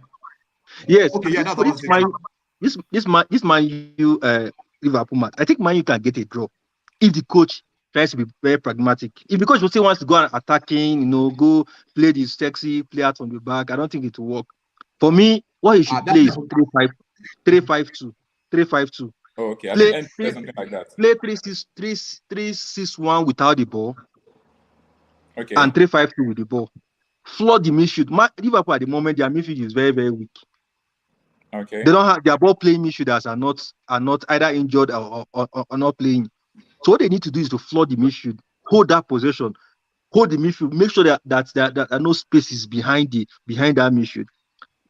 S5: Yes.
S1: Okay. Yeah.
S5: This Man U Liverpool match. I think Man U can get a draw if the coach tries to be very pragmatic. If the coach wants to go and attacking, go play this sexy, play out from the back, I don't think it will work. For me, what he should play is 3-5-2. 3-5-2.
S4: Oh, okay. Play something like that.
S5: Play 3-6-1 without the ball.
S4: Okay.
S5: And 3-5-2 with the ball. Flood the midfield. Liverpool at the moment, their midfield is very, very weak.
S4: Okay.
S5: They don't have their ball playing midfielders are not either injured or not playing. So what they need to do is to flood the midfield, hold that possession, hold the midfield, make sure that no spaces behind that midfield.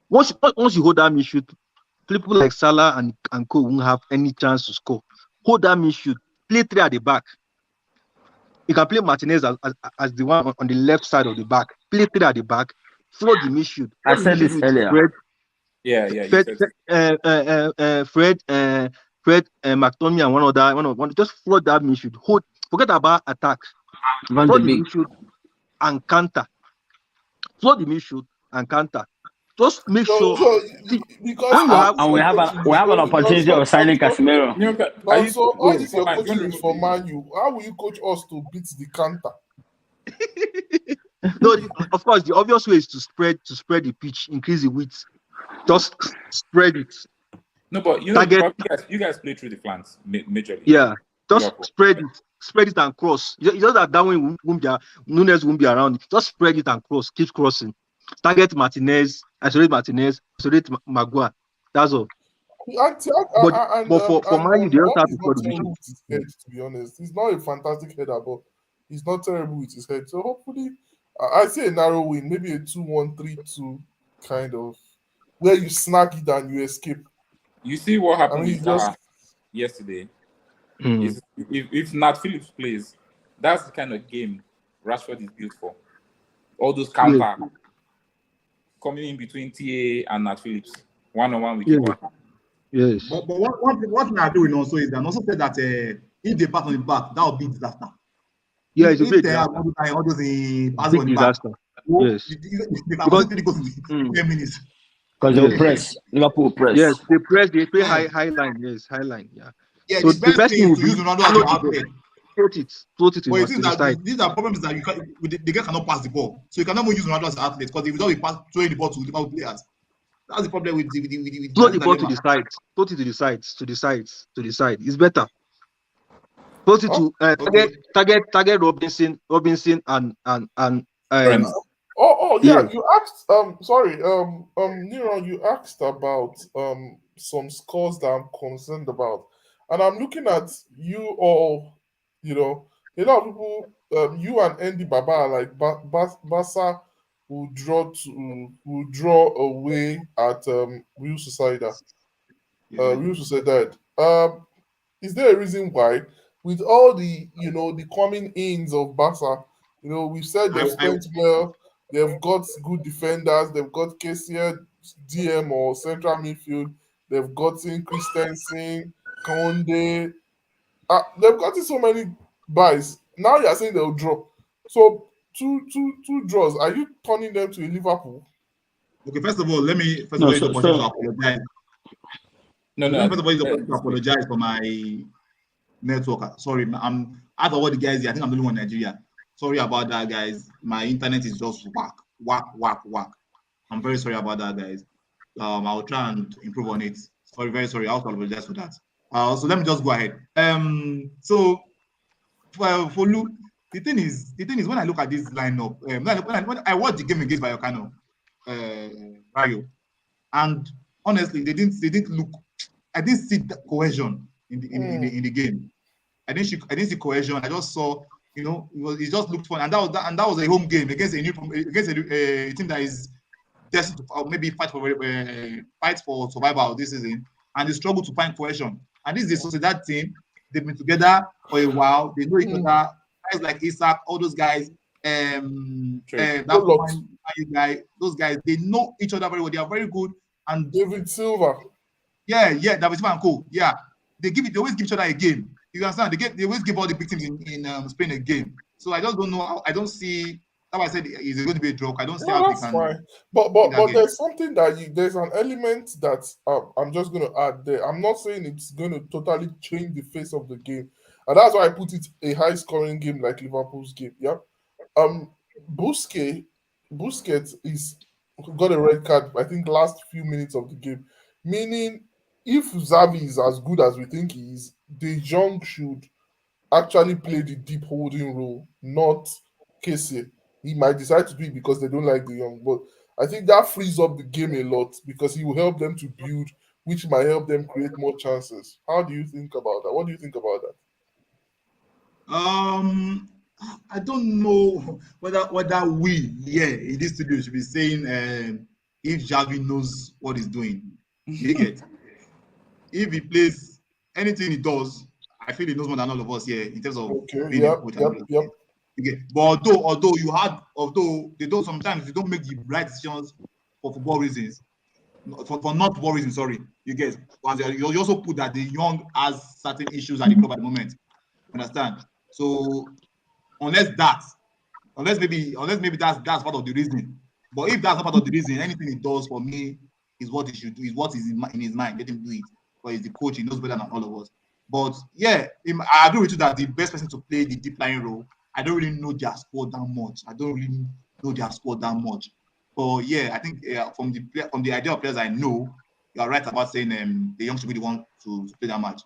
S5: Once you hold that midfield, people like Salah and Co won't have any chance to score. Hold that midfield, play 3 at the back. You can play Martinez as the one on the left side of the back. Play 3 at the back, flood the midfield.
S2: I said this earlier.
S5: Fred, McTominay and one just flood that midfield. Forget about attack. Flood the midfield and counter. Flood the midfield and counter. Just make sure.
S2: Because we have an opportunity of signing Casemiro.
S3: So all this your coaching is for Man U. How will you coach us to beat the counter?
S5: No, of course the obvious way is to spread the pitch, increase the width. Just spread it.
S4: No, but you guys play through the flanks majorly.
S5: Yeah, just spread it and cross. It's just that way Nunes won't be around. Just spread it and cross. Keep crossing. Target Martinez, isolate Maguire. That's all.
S3: But
S5: for Man U, they don't have to score the
S3: with his head, to be honest. He's not a fantastic header, but he's not terrible with his head. So hopefully, I say a narrow win, maybe a 2-1, 3-2 kind of, where you snag it and you escape.
S4: You see what happened yesterday? If Nat Phillips plays, that's the kind of game Rashford is built for. All those counter coming in between TA and Nat Phillips, 1-on-1 with you.
S5: Yes.
S1: But what we are doing also is that also said that if they pass on the back, that will be disaster.
S5: Yeah, it's a big
S1: disaster. All those pass on the
S5: disaster.
S1: Back,
S5: yes.
S1: They can only go to 10 minutes.
S2: Because they'll press. Liverpool press.
S5: Yes, they play high line. Yes, high line. Yeah.
S1: Yeah, so the best thing is to use Ronaldo as your outlet.
S5: Float it.
S1: But these are problems that the guy cannot pass the ball. So you cannot use Ronaldo as an outlet because he will not be throwing the ball to Liverpool players. That's the problem with
S5: throw the ball to the sides. Put it to the sides. It's better. Put it to target Robinson and
S3: yeah. You asked Nero, you asked about some scores that I'm concerned about. And I'm looking at you all, a lot of people, you and Andy Baba are like Barca will draw away at Real Sociedad. Real Sociedad. Is there a reason why, with all the the coming ins of Barca, we've said they've spent well. They've got good defenders. They've got KCL, DM or central midfield. They've gotten Christensen, Conde. They've gotten so many buys. Now you're saying they'll draw. So two draws. Are you turning them to a Liverpool?
S1: Okay, first of all, let me first
S2: No,
S1: of all use the
S2: so
S1: opportunity to apologize.
S4: No,
S1: Let
S4: no.
S1: me first of all use the opportunity to apologize for my network. Sorry, I'm out of all the guys here. I think I'm the only one in Nigeria. Sorry about that, guys. My internet is just whack. I'm very sorry about that, guys. I'll try and improve on it. Sorry, very sorry. I also apologize for that. So let me just go ahead. So for Lu, the thing is when I look at this lineup, when I watched the game against Vallecano, Rayo, and honestly, they didn't look. I didn't see the cohesion in the game. I didn't see cohesion. I just saw, it just looked fun, and that was a home game against a team that is destined to maybe fight for survival this season, and they struggle to find cohesion. And this is a Sociedad team. They've been together for a while. They know each other. Guys like Isaac, all those guys, that guy, those guys, they know each other very well. They are very good. And
S3: David Silva.
S1: Yeah, David Silva and co. Yeah, they always give each other a game. You understand? They always give all the big teams in Spain a game. So I just don't know. I don't see. That's why I said it's going to be a joke. I don't see how they can.
S3: Fine. But there's something there's an element that I'm just going to add there. I'm not saying it's going to totally change the face of the game, and that's why I put it a high scoring game like Liverpool's game. Yeah. Busquets is got a red card. I think last few minutes of the game, meaning if Xavi is as good as we think he is, De Jong should actually play the deep holding role, not Kessie. He might decide to do it because they don't like De Jong, but I think that frees up the game a lot because he will help them to build, which might help them create more chances. How do you think about that? What do you think about that?
S1: I don't know whether we in this studio should be saying if Xavi knows what he's doing. You get? If he plays anything he does, I feel he knows more than all of us here in terms of being a coach.
S3: Yep.
S1: Okay. But although they don't sometimes you don't make the right decisions for football reasons, for not football reasons. Sorry, you get. You also put that the young has certain issues at the club at the moment. Understand? So unless maybe that's part of the reason. But if that's not part of the reason, anything he does for me is what he should do. Is what is in his mind. Let him do it. But he's the coach. He knows better than all of us. But yeah, I agree with you that the best person to play the deep lying role. I don't really know their squad that much. But yeah, I think from the idea of players I know, you are right about saying the young should be the one to play that match.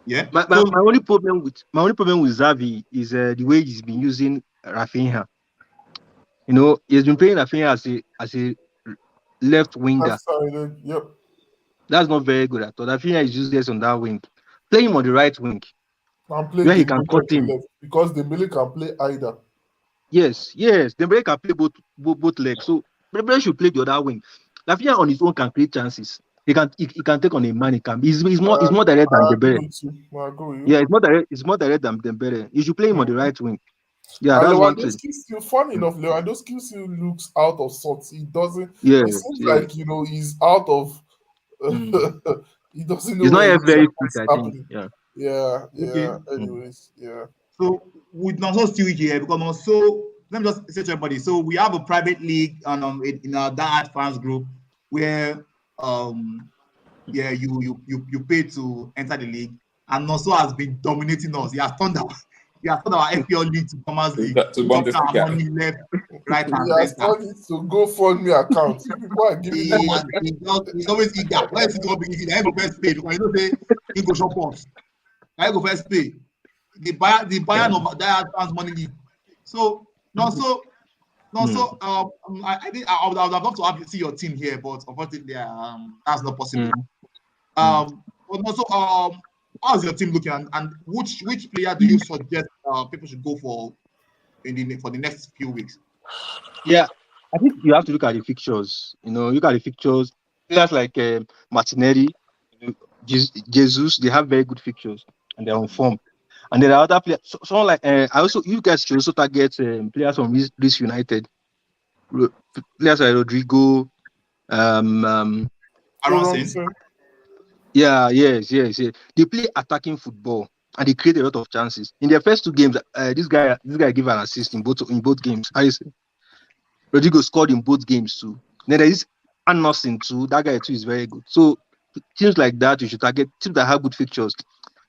S1: Yeah.
S5: My only problem with Xavi is the way he's been using Rafinha. He's been playing Rafinha as a left winger.
S3: Yep.
S5: That's not very good at all. Rafinha is useless on that wing. Play him on the right wing. Where he can cut him.
S3: Because Dembele can play either.
S5: Yes. Dembele can play both legs. So Dembele should play the other wing. Rafinha on his own can create chances. He can take on a man. He's more direct than Dembele. Yeah, it's more direct than Dembele. You should play him on the right wing. Yeah, that's one thing.
S3: Funny enough, Lewandowski still looks out of sorts. He doesn't. Yeah, it seems like he's out of. He doesn't know.
S5: He's not very fit, I think.
S3: Yeah. Anyways, yeah.
S1: So we also still here because also let me just say to everybody. So we have a private league in our DieHard Fans group where you pay to enter the league, and also has been dominating us. He has turned our FPL league to Commerce League.
S4: To Bundesliga.
S1: Money left, right, and
S3: he has turned it to GoFundMe account. People are giving him money.
S1: He's always eager. Why is he going to be eager? I go first pay because you say he go shop us. I go first pay. The buyer of DieHard Fans Money League. So I think I would have loved to see your team here, but unfortunately, that's not possible. But also, how's your team looking, and which player do you suggest people should go for the next few weeks?
S5: Yeah, I think you have to look at the fixtures. Look at the fixtures. Players like Martinelli, Jesus, they have very good fixtures and they're on form. And then the other player, someone like I also you guys should also target players from this United, players like Rodrigo,
S1: Aaron Sins.
S5: yes. They play attacking football and they create a lot of chances. In their first 2 games, this guy gave an assist in both games. Rodrigo scored in both games too. Then there is Anderson too. That guy too is very good. So teams like that you should target. Teams that have good fixtures.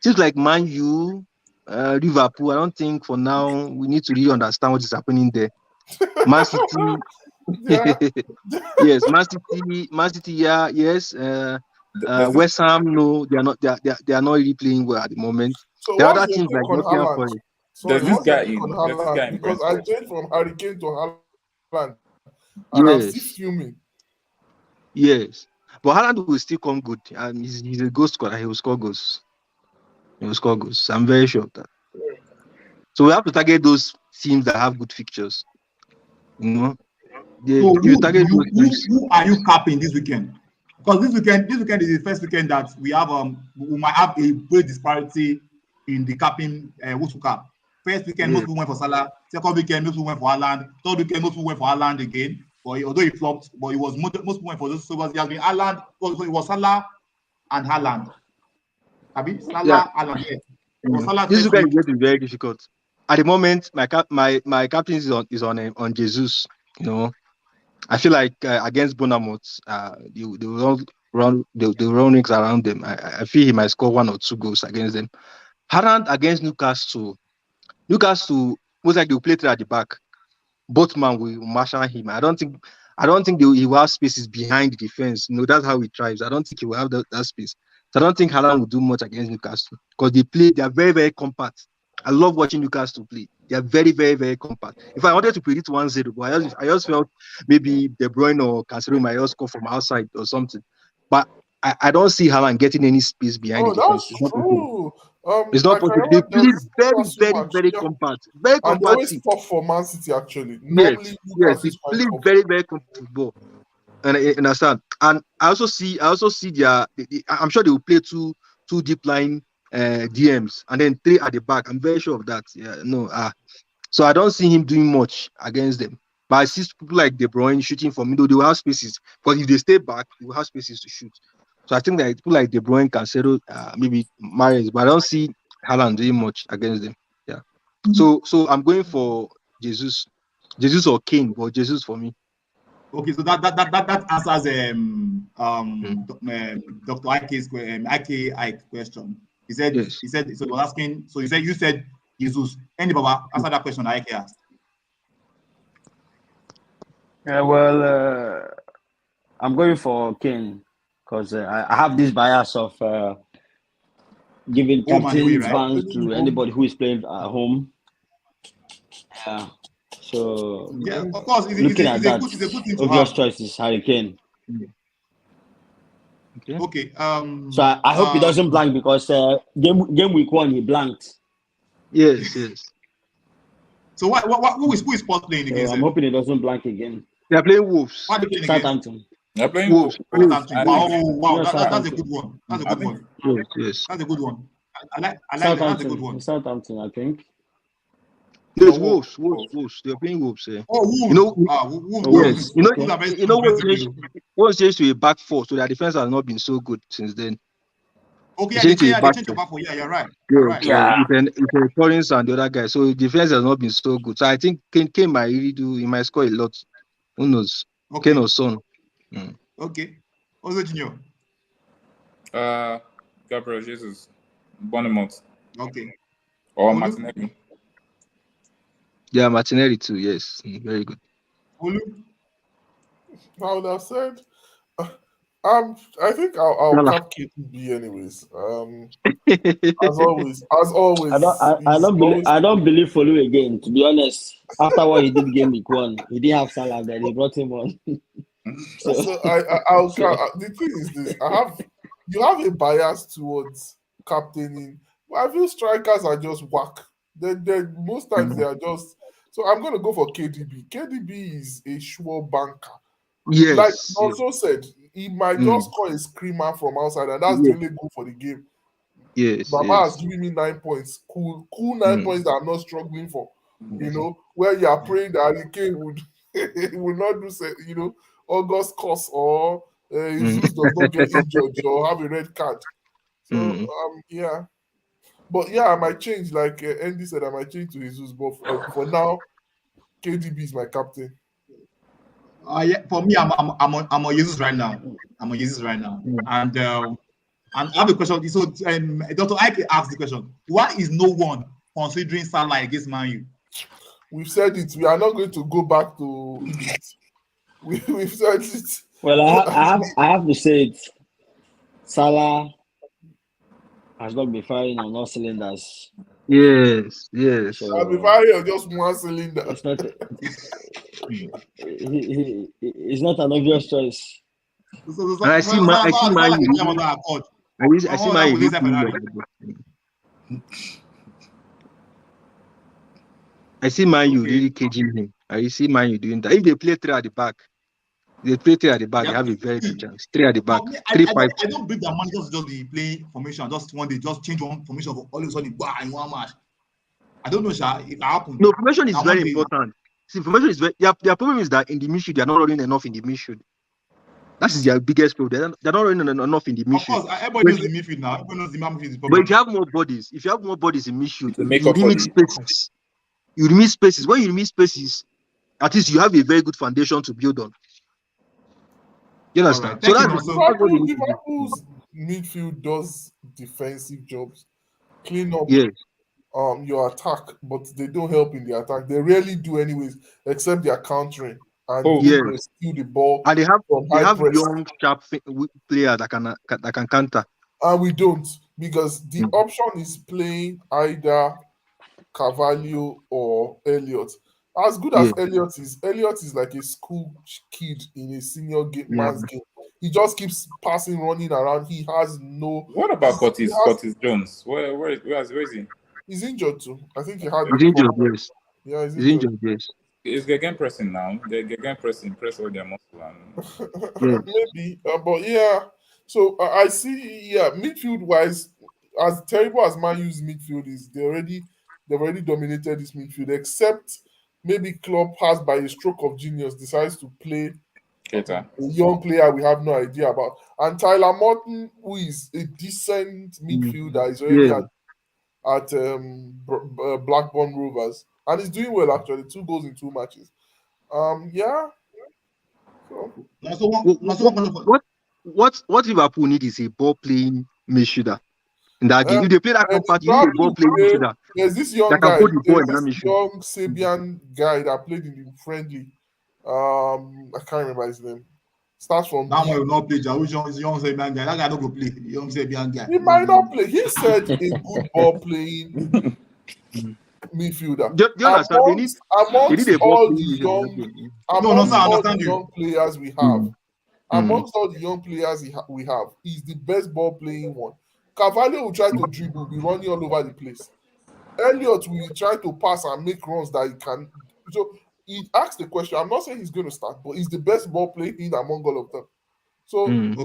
S5: Teams like Man U, Liverpool. I don't think for now we need to really understand what is happening there. Man City. Yes, Man City. Yeah, yes. West Ham, no, they are not. They are not really playing well at the moment.
S3: So
S5: There are
S3: what's
S5: other
S3: your
S5: teams
S3: take
S5: like
S3: on
S5: Nottingham
S3: Haaland?
S5: Forest.
S4: There's this
S3: What's your
S4: guy
S3: take on
S4: in there's this guy
S3: Haaland?
S4: in
S3: Because I
S4: Brentford.
S3: changed from Harry Kane to Haaland, and I'm still
S5: Yes,
S3: fuming.
S5: yes. But Haaland will still come good. And he's a goal scorer. He will score goals. I'm very sure of that. So we have to target those teams that have good fixtures. You know,
S1: So
S5: if you target those teams,
S1: who are you capping this weekend? Because this weekend is the first weekend that we might have a great disparity in the capping who to cap. First weekend, most people went for Salah. Second weekend, most people went for Haaland. Third weekend, most people went for Haaland again. But although he flopped, but it was most people went for those. So it has been Haaland. So it was Salah and Haaland. Abi Salah, Haaland. Yeah. It was Salah
S5: this
S1: first
S5: weekend is
S1: week.
S5: going to be very difficult. At the moment, my captain is on Jesus. You know, I feel like against Bournemouth, they will run rings around them. I feel he might score 1 or 2 goals against them. Haaland against Newcastle most likely will play 3 at the back. Both man will marshal him. I don't think he will have spaces behind the defense. You know, that's how he thrives. I don't think he will have that space. So I don't think Haaland will do much against Newcastle because they are very, very compact. I love watching Newcastle play. They are very, very, very compact. If I wanted to predict 1-0, but I just felt maybe De Bruyne or Casemiro might just score from outside or something. But I don't see Haaland getting any space behind the
S3: Oh,
S5: defense.
S3: that's true.
S5: It's not
S3: I can
S5: possible. They
S3: remember
S5: play
S3: there's this
S5: very,
S3: Newcastle
S5: very,
S3: match,
S5: very compact. Very
S3: and they
S5: compact
S3: always
S5: team.
S3: tough for Man City. Actually,
S5: Yes,
S3: normally
S5: yes.
S3: Newcastle
S5: They
S3: is quite
S5: play
S3: tough.
S5: very, very compact football. And I understand. And I also see I'm sure they will play two deep line DMs and then 3 at the back. I'm very sure of that. Yeah, no. So I don't see him doing much against them. But I see people like De Bruyne shooting from middle. They will have spaces. Because if they stay back, they will have spaces to shoot. So I think that people like De Bruyne, Cancelo, maybe Mahrez, but I don't see Haaland doing much against them. Yeah. So I'm going for Jesus or Kane, but Jesus for me.
S1: Okay, so that answers Dr. Ike question. He said
S5: Yes.
S1: so. You're asking. So you said Jesus. Any Baba answer that question Ike asked.
S2: Yeah, well, I'm going for Kane because I have this bias of giving
S1: Home and away,
S2: captain's
S1: right?
S2: bans to anybody who is playing at home. Yeah. So
S1: Yeah, of course.
S2: looking at that,
S1: It's a good thing to
S2: obvious
S1: have.
S2: choice is Harry Kane.
S5: Okay.
S1: Okay.
S2: So I hope he doesn't blank because game week 1 he blanked.
S5: Yes.
S1: So who is playing
S2: So
S1: against
S2: I'm
S1: him?
S2: hoping he doesn't blank again.
S5: They are playing Wolves.
S1: What are they playing against?
S2: Southampton.
S4: They're playing
S5: Wolves.
S1: Southampton.
S4: I
S1: Wow,
S4: think
S1: wow,
S2: Yeah,
S1: that's a
S2: Southampton.
S1: good one. That's a
S4: I
S1: good
S4: think
S1: one.
S5: Yes.
S1: That's a good one. I like that. That's a good
S2: Southampton.
S1: one.
S2: Southampton, I think.
S5: Yes,
S1: No,
S5: Wolves. They are playing Wolves. Yeah.
S1: Oh, Wolves.
S5: You know,
S1: Wolves.
S5: yes. You know,
S1: Wolves are very
S5: Wolves
S1: defensively.
S5: Wolves changed to a back 4, so their defense has not been so good since then.
S1: Okay,
S5: They
S1: yeah,
S5: changed to a
S1: they
S5: back
S1: changed
S5: 4.
S1: your back for. Yeah, you're right. You're right.
S2: Yeah.
S5: With Collins and the other guy, so defense has not been so good. So I think Kane might really do. He might score a lot. Who knows? Kane
S1: Okay.
S5: or Son.
S1: Okay. Also, Junior.
S4: Gabriel Jesus, Bournemouth
S1: Okay.
S4: or
S1: Olu?
S4: Martinelli.
S5: Yeah, Martinelli too. Yes, very good.
S1: Olu?
S3: I would have said, I think I'll
S5: Salah.
S3: cap KTB anyways. As always,
S2: I don't believe Folu again. To be honest, after what he did game week 1, he didn't have Salah. Then he brought him on.
S3: So the thing is this: you have a bias towards captaining, but I feel strikers are just whack. Then most times they are just. So I'm gonna go for KDB. KDB is a sure banker.
S5: Yes.
S3: Like also said, he might just score a screamer from outside, and that's the
S5: Yes.
S3: only goal for the game.
S5: Yes,
S3: Baba
S5: yes.
S3: has given me 9 points. Cool 9 points that I'm not struggling for. You know, where you are praying that Harry Kane would will not do, August course, or Jesus does not get injured or have a red card. So yeah, but yeah, I might change. Like Andy said, I might change to Jesus. But for now, KDB is my captain.
S1: Yeah, for me, I'm on Jesus right now. I'm on Jesus right now, and I have a question. So, Dr. Ike asked the question: why is no one considering Salah against Man U?
S3: We've said it. We are not going to go back to Egypt. We've said it.
S2: Well, I have to say it. Salah has not been firing on all cylinders.
S5: Yes.
S2: So
S3: I'll be firing just one cylinder.
S2: it's not. It's not an obvious choice.
S5: And I see Man U. I see Man U. I see Man U really caging him. I see Man U doing that. If they play 3 at the back, they have a very good chance. 3 at the back.
S1: I don't believe that managers just be playing formation just one day, just change one formation for all of a sudden in one match. I don't know, Sha, if it happens.
S5: No, formation is very important. See, formation is their problem is that in the midfield, they are not running enough in the midfield. That is their biggest problem. They're not running enough in the midfield.
S1: Of course, everybody knows the midfield now. Everybody knows the midfield is the problem.
S5: But if you have more bodies in midfield, you limit spaces. You limit spaces. When you limit spaces, at least you have a very good foundation to build on. You understand?
S1: Right.
S5: So
S3: Liverpool's midfield does defensive jobs, clean up your attack, but they don't help in the attack. They rarely do anyways, except they are countering and they steal the ball.
S5: And they have young, sharp players that can counter.
S3: And we don't, because the option is playing either Carvalho or Elliott. As good as Elliott is like a school kid in a senior man's game. He just keeps passing, running around. He has no.
S4: What about Curtis Jones? Where is he?
S3: He's injured too. I think he had.
S5: He's injured, yes.
S3: Yeah, he's injured,
S5: yes.
S4: It's again pressing now. They're again press all their muscle and
S3: maybe, but yeah. So I see. Yeah, midfield wise, as terrible as Man U's midfield is, they've already dominated this midfield. Except maybe Klopp has, by a stroke of genius, decides to play a young player we have no idea about, and Tyler Morton, who is a decent midfielder, is already at Blackburn Rovers, and he's doing well actually. 2 goals in 2 matches. Yeah.
S5: What Liverpool need is a ball playing midfielder. In that game, if they play that compactly, a ball playing midfielder.
S3: There's this young guy, young Serbian guy that played in the friendly. I can't remember his name. Starts from
S1: that one will not play. Young Serbian guy. That guy don't go play. Young Serbian guy.
S3: He might not play. He said a good ball playing midfielder.
S5: Do you understand?
S3: Amongst all the young players we have, amongst all the young players we have, he's the best ball playing one. Carvalho will try to dribble, be running all over the place. Elliott will try to pass and make runs that he can. So he asked the question. I'm not saying he's going to start, but he's the best ball playing among all of them. So and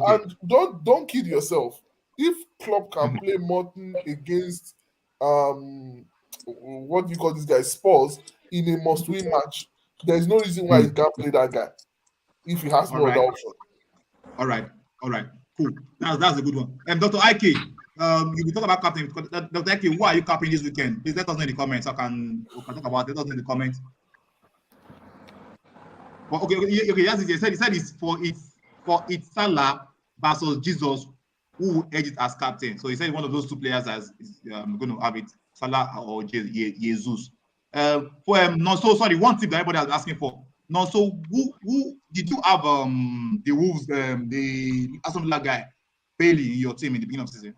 S3: don't kid yourself. If Klopp can play Morton against what do you call this guy, Spurs, in a must-win match, there's no reason why he can't play that guy if he has no other option.
S1: All right, cool. That's a good one. Dr. Ike, you will talk about captain. Dr. Ike, who are you capping this weekend? Please let us know in the comments. We can talk about it. Let us know in the comments. Well, okay. He said it's Salah versus Jesus who will edge it as captain. So he said one of those 2 players as going to have it, Salah or Jesus. Sorry, one tip that everybody was asking for. No, so who did you have the Wolves, the Aston Villa guy, Bailey, in your team in the beginning of the season?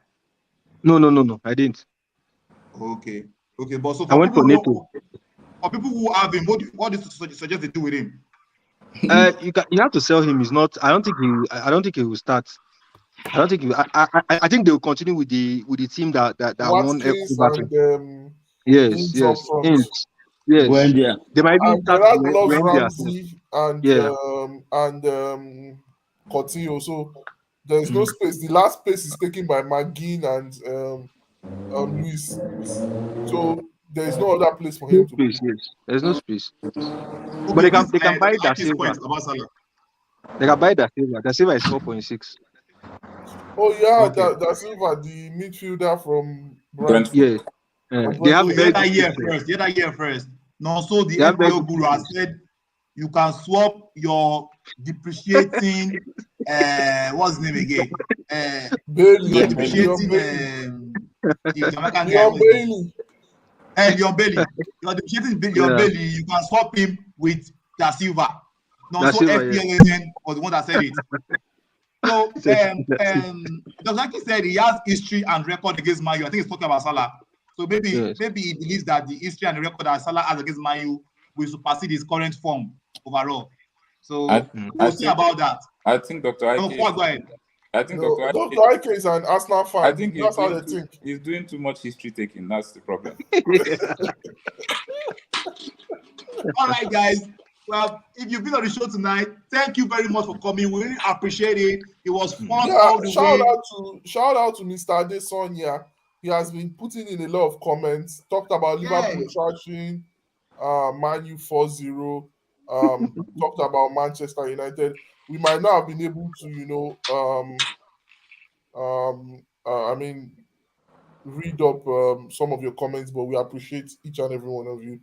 S5: No, I didn't.
S1: Okay, but so
S5: I went for Neto.
S1: For people who have him, what do you suggest they do with him?
S5: You have to sell him. He's not. I don't think he will start. I don't think. I think they will continue with the team that won everything. Yes. They might even start
S3: Ramsey and Coutinho. So there is no space. The last space is taken by McGinn and Luis. So there is no other place for
S5: No
S3: him to
S5: space,
S3: play.
S5: yes. There's no space. But
S1: Okay,
S5: they can buy
S1: like
S5: Da
S1: this
S5: Silva.
S1: point about Salah.
S5: They can buy Da Silva. Da Silva is 4.6.
S3: Oh yeah,
S1: Okay.
S3: Da Silva, the midfielder from
S4: Brentford.
S3: Brentford.
S5: Yeah.
S3: And
S5: They have
S1: So
S3: Brentford.
S5: very
S1: you
S5: good
S1: that year
S5: pictures.
S1: first. You that year first. No, so the
S5: They have very
S1: FPL
S5: good
S1: guru has
S5: pictures.
S1: said you can swap your depreciating what's his name again?
S3: Bailey,
S1: Your
S4: Leon Bailey.
S3: Leon
S1: depreciating
S3: Bailey,
S1: the Jamaican guy,
S3: Leon
S1: what's his name?
S3: Bailey.
S1: Leon Bailey. Your depreciating Leon
S5: Yeah.
S1: Bailey, you can swap him with Da Silva. No,
S5: Da
S1: so
S5: Silva, yeah.
S1: FPL legend was the one that said it. So Dr. said he has history and record against Man U. I think he's talking about Salah. So maybe
S5: Yes.
S1: he believes that the history and the record that Salah has against Man U will supersede his current form overall. So
S4: I
S1: we'll see
S4: think
S1: about that.
S4: Dr.
S1: No,
S4: Ike.
S1: go ahead.
S4: I think
S3: No,
S4: Dr. Ike.
S3: Dr. Ike is an Arsenal fan.
S4: I think
S3: That's how they think.
S4: he's doing too much history taking. That's the problem.
S1: All right, guys. Well, if you've been on the show tonight, thank you very much for coming. We really appreciate it. It was fun
S3: Yeah,
S1: all the way.
S3: shout out to Mr. Adesonia. He has been putting in a lot of comments. Talked about Liverpool recharging, Man U 4-0. Talked about Manchester United. We might not have been able to, I mean, read up some of your comments, but we appreciate each and every one of you.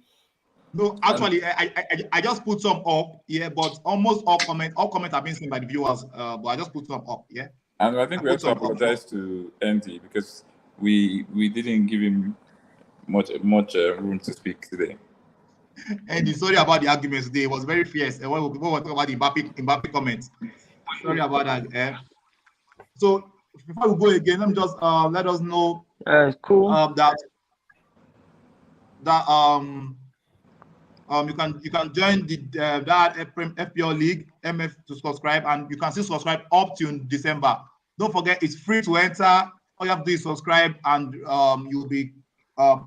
S1: No, actually, I just put some up, yeah, but almost all comments have been seen by the viewers. But I just put some up, yeah.
S4: And I think we have to apologize to Andy because we didn't give him much room to speak today.
S1: And sorry about the arguments today. It was very fierce. And when we were talking about the Mbappe comments, sorry about that. So before we go again, let me just let us know
S2: Cool.
S1: that you can join the that FPL League MF to subscribe, and you can still subscribe up to December. Don't forget, it's free to enter. All you have to do is subscribe, and you'll be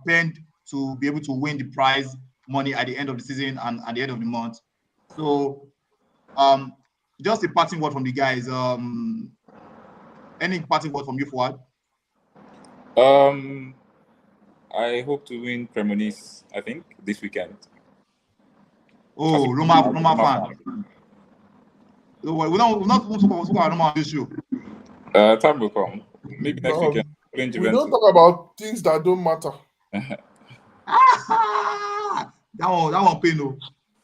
S1: paid to be able to win the prize money at the end of the season and at the end of the month. So, just a parting word from the guys. Any parting word from you, Fuad?
S4: I hope to win Cremonese, I think, this weekend.
S1: Oh, Roma fan. We're not talking about Roma on this show.
S4: Time will come. Maybe next weekend.
S3: We don't talk about things that don't matter.
S1: That one pay no.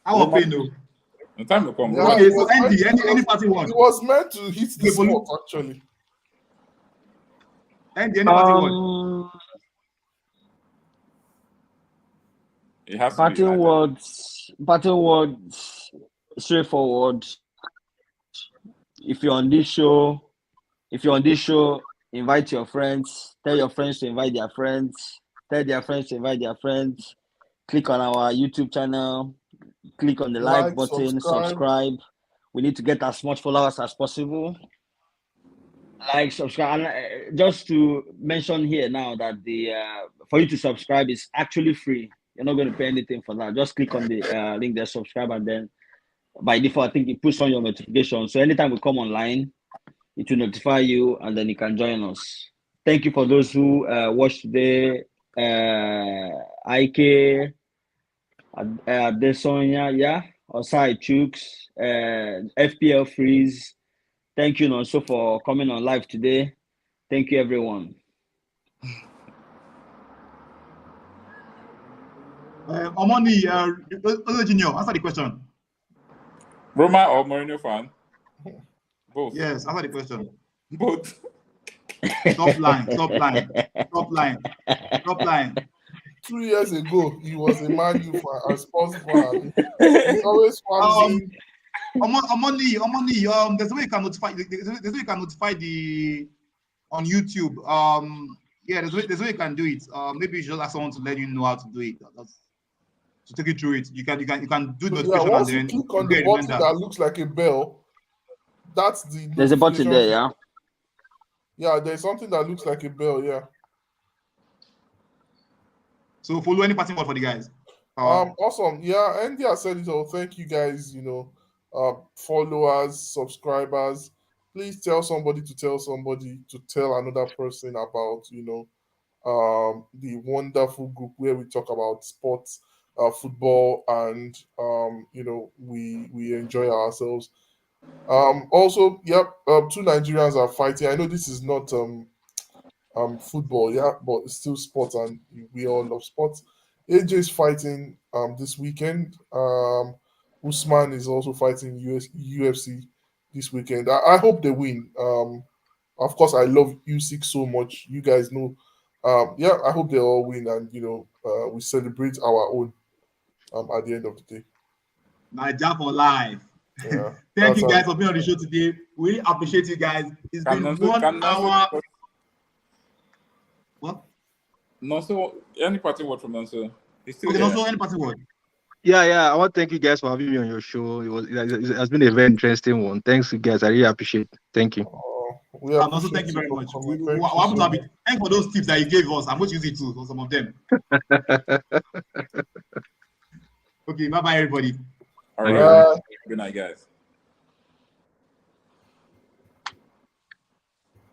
S1: That one pay no.
S4: The time will come.
S3: Yeah,
S1: Okay, so Andy, any parting word?
S3: It was meant to hit the spot, actually.
S1: Andy, any parting word?
S4: It has to
S2: Parting words, straightforward. If you're on this show, invite your friends. Tell your friends to invite their friends. Tell their friends to invite their friends. Click on our YouTube channel. Click on the like button. Subscribe. We need to get as much followers as possible. Like, subscribe. And just to mention here now that the for you to subscribe is actually free. You're not going to pay anything for that. Just click on the link there, subscribe, and then by default, I think it puts on your notification. So anytime we come online, it will notify you, and then you can join us. Thank you for those who watched today. Ike, Desonia, yeah, Osai Chooks, FPL Freeze. Thank you, Nonso, for coming on live today. Thank you, everyone.
S1: Omoni, Junior, answer the question.
S4: Roma or Mourinho fan? Both.
S1: Yes, answer the question.
S4: Both.
S1: Stop lying.
S3: 2 years ago, he was a Man U fan, a Spurs fan. He always fancy.
S1: Omoni, there's a way you can notify. There's a way you can notify the on YouTube. Yeah, there's a way you can do it. Maybe you should just ask someone to let you know how to do it. To take you through it. You can do the notification,
S3: once
S1: and then
S3: you click on the button that looks like a bell, that's the.
S2: There's a button there, yeah.
S3: Yeah, there's something that looks like a bell, yeah.
S1: So follow any parting word for the guys.
S3: Awesome. Yeah, Andy has said it all. Thank you guys, followers, subscribers. Please tell somebody to tell another person about, the wonderful group where we talk about sports, football, and we enjoy ourselves. Also, yep, two Nigerians are fighting. I know this is not football, yeah, but it's still sports, and we all love sports. AJ is fighting this weekend. Usman is also fighting UFC this weekend. I hope they win. Of course, I love Usyk so much. You guys know. Yeah, I hope they all win, and we celebrate our own at the end of the day.
S1: Naija for life.
S3: Yeah,
S1: Thank you
S3: that's
S1: guys for being on the show today. We really appreciate you guys. It's been
S4: Can
S1: 1 hour. What?
S4: Nonso, any parting word from Nonso? He's still
S1: Okay,
S4: here.
S1: also any parting word?
S5: Yeah. I want to thank you guys for having me on your show. It has been a very interesting one. Thanks, you guys. I really appreciate it. Thank you.
S3: we
S1: And also
S3: appreciate
S1: thank you very much.
S3: for coming.
S1: Thank you for those tips that you gave us. I'm going to use it too for some of them. Okay, bye-bye, everybody.
S4: All right. Good night, guys.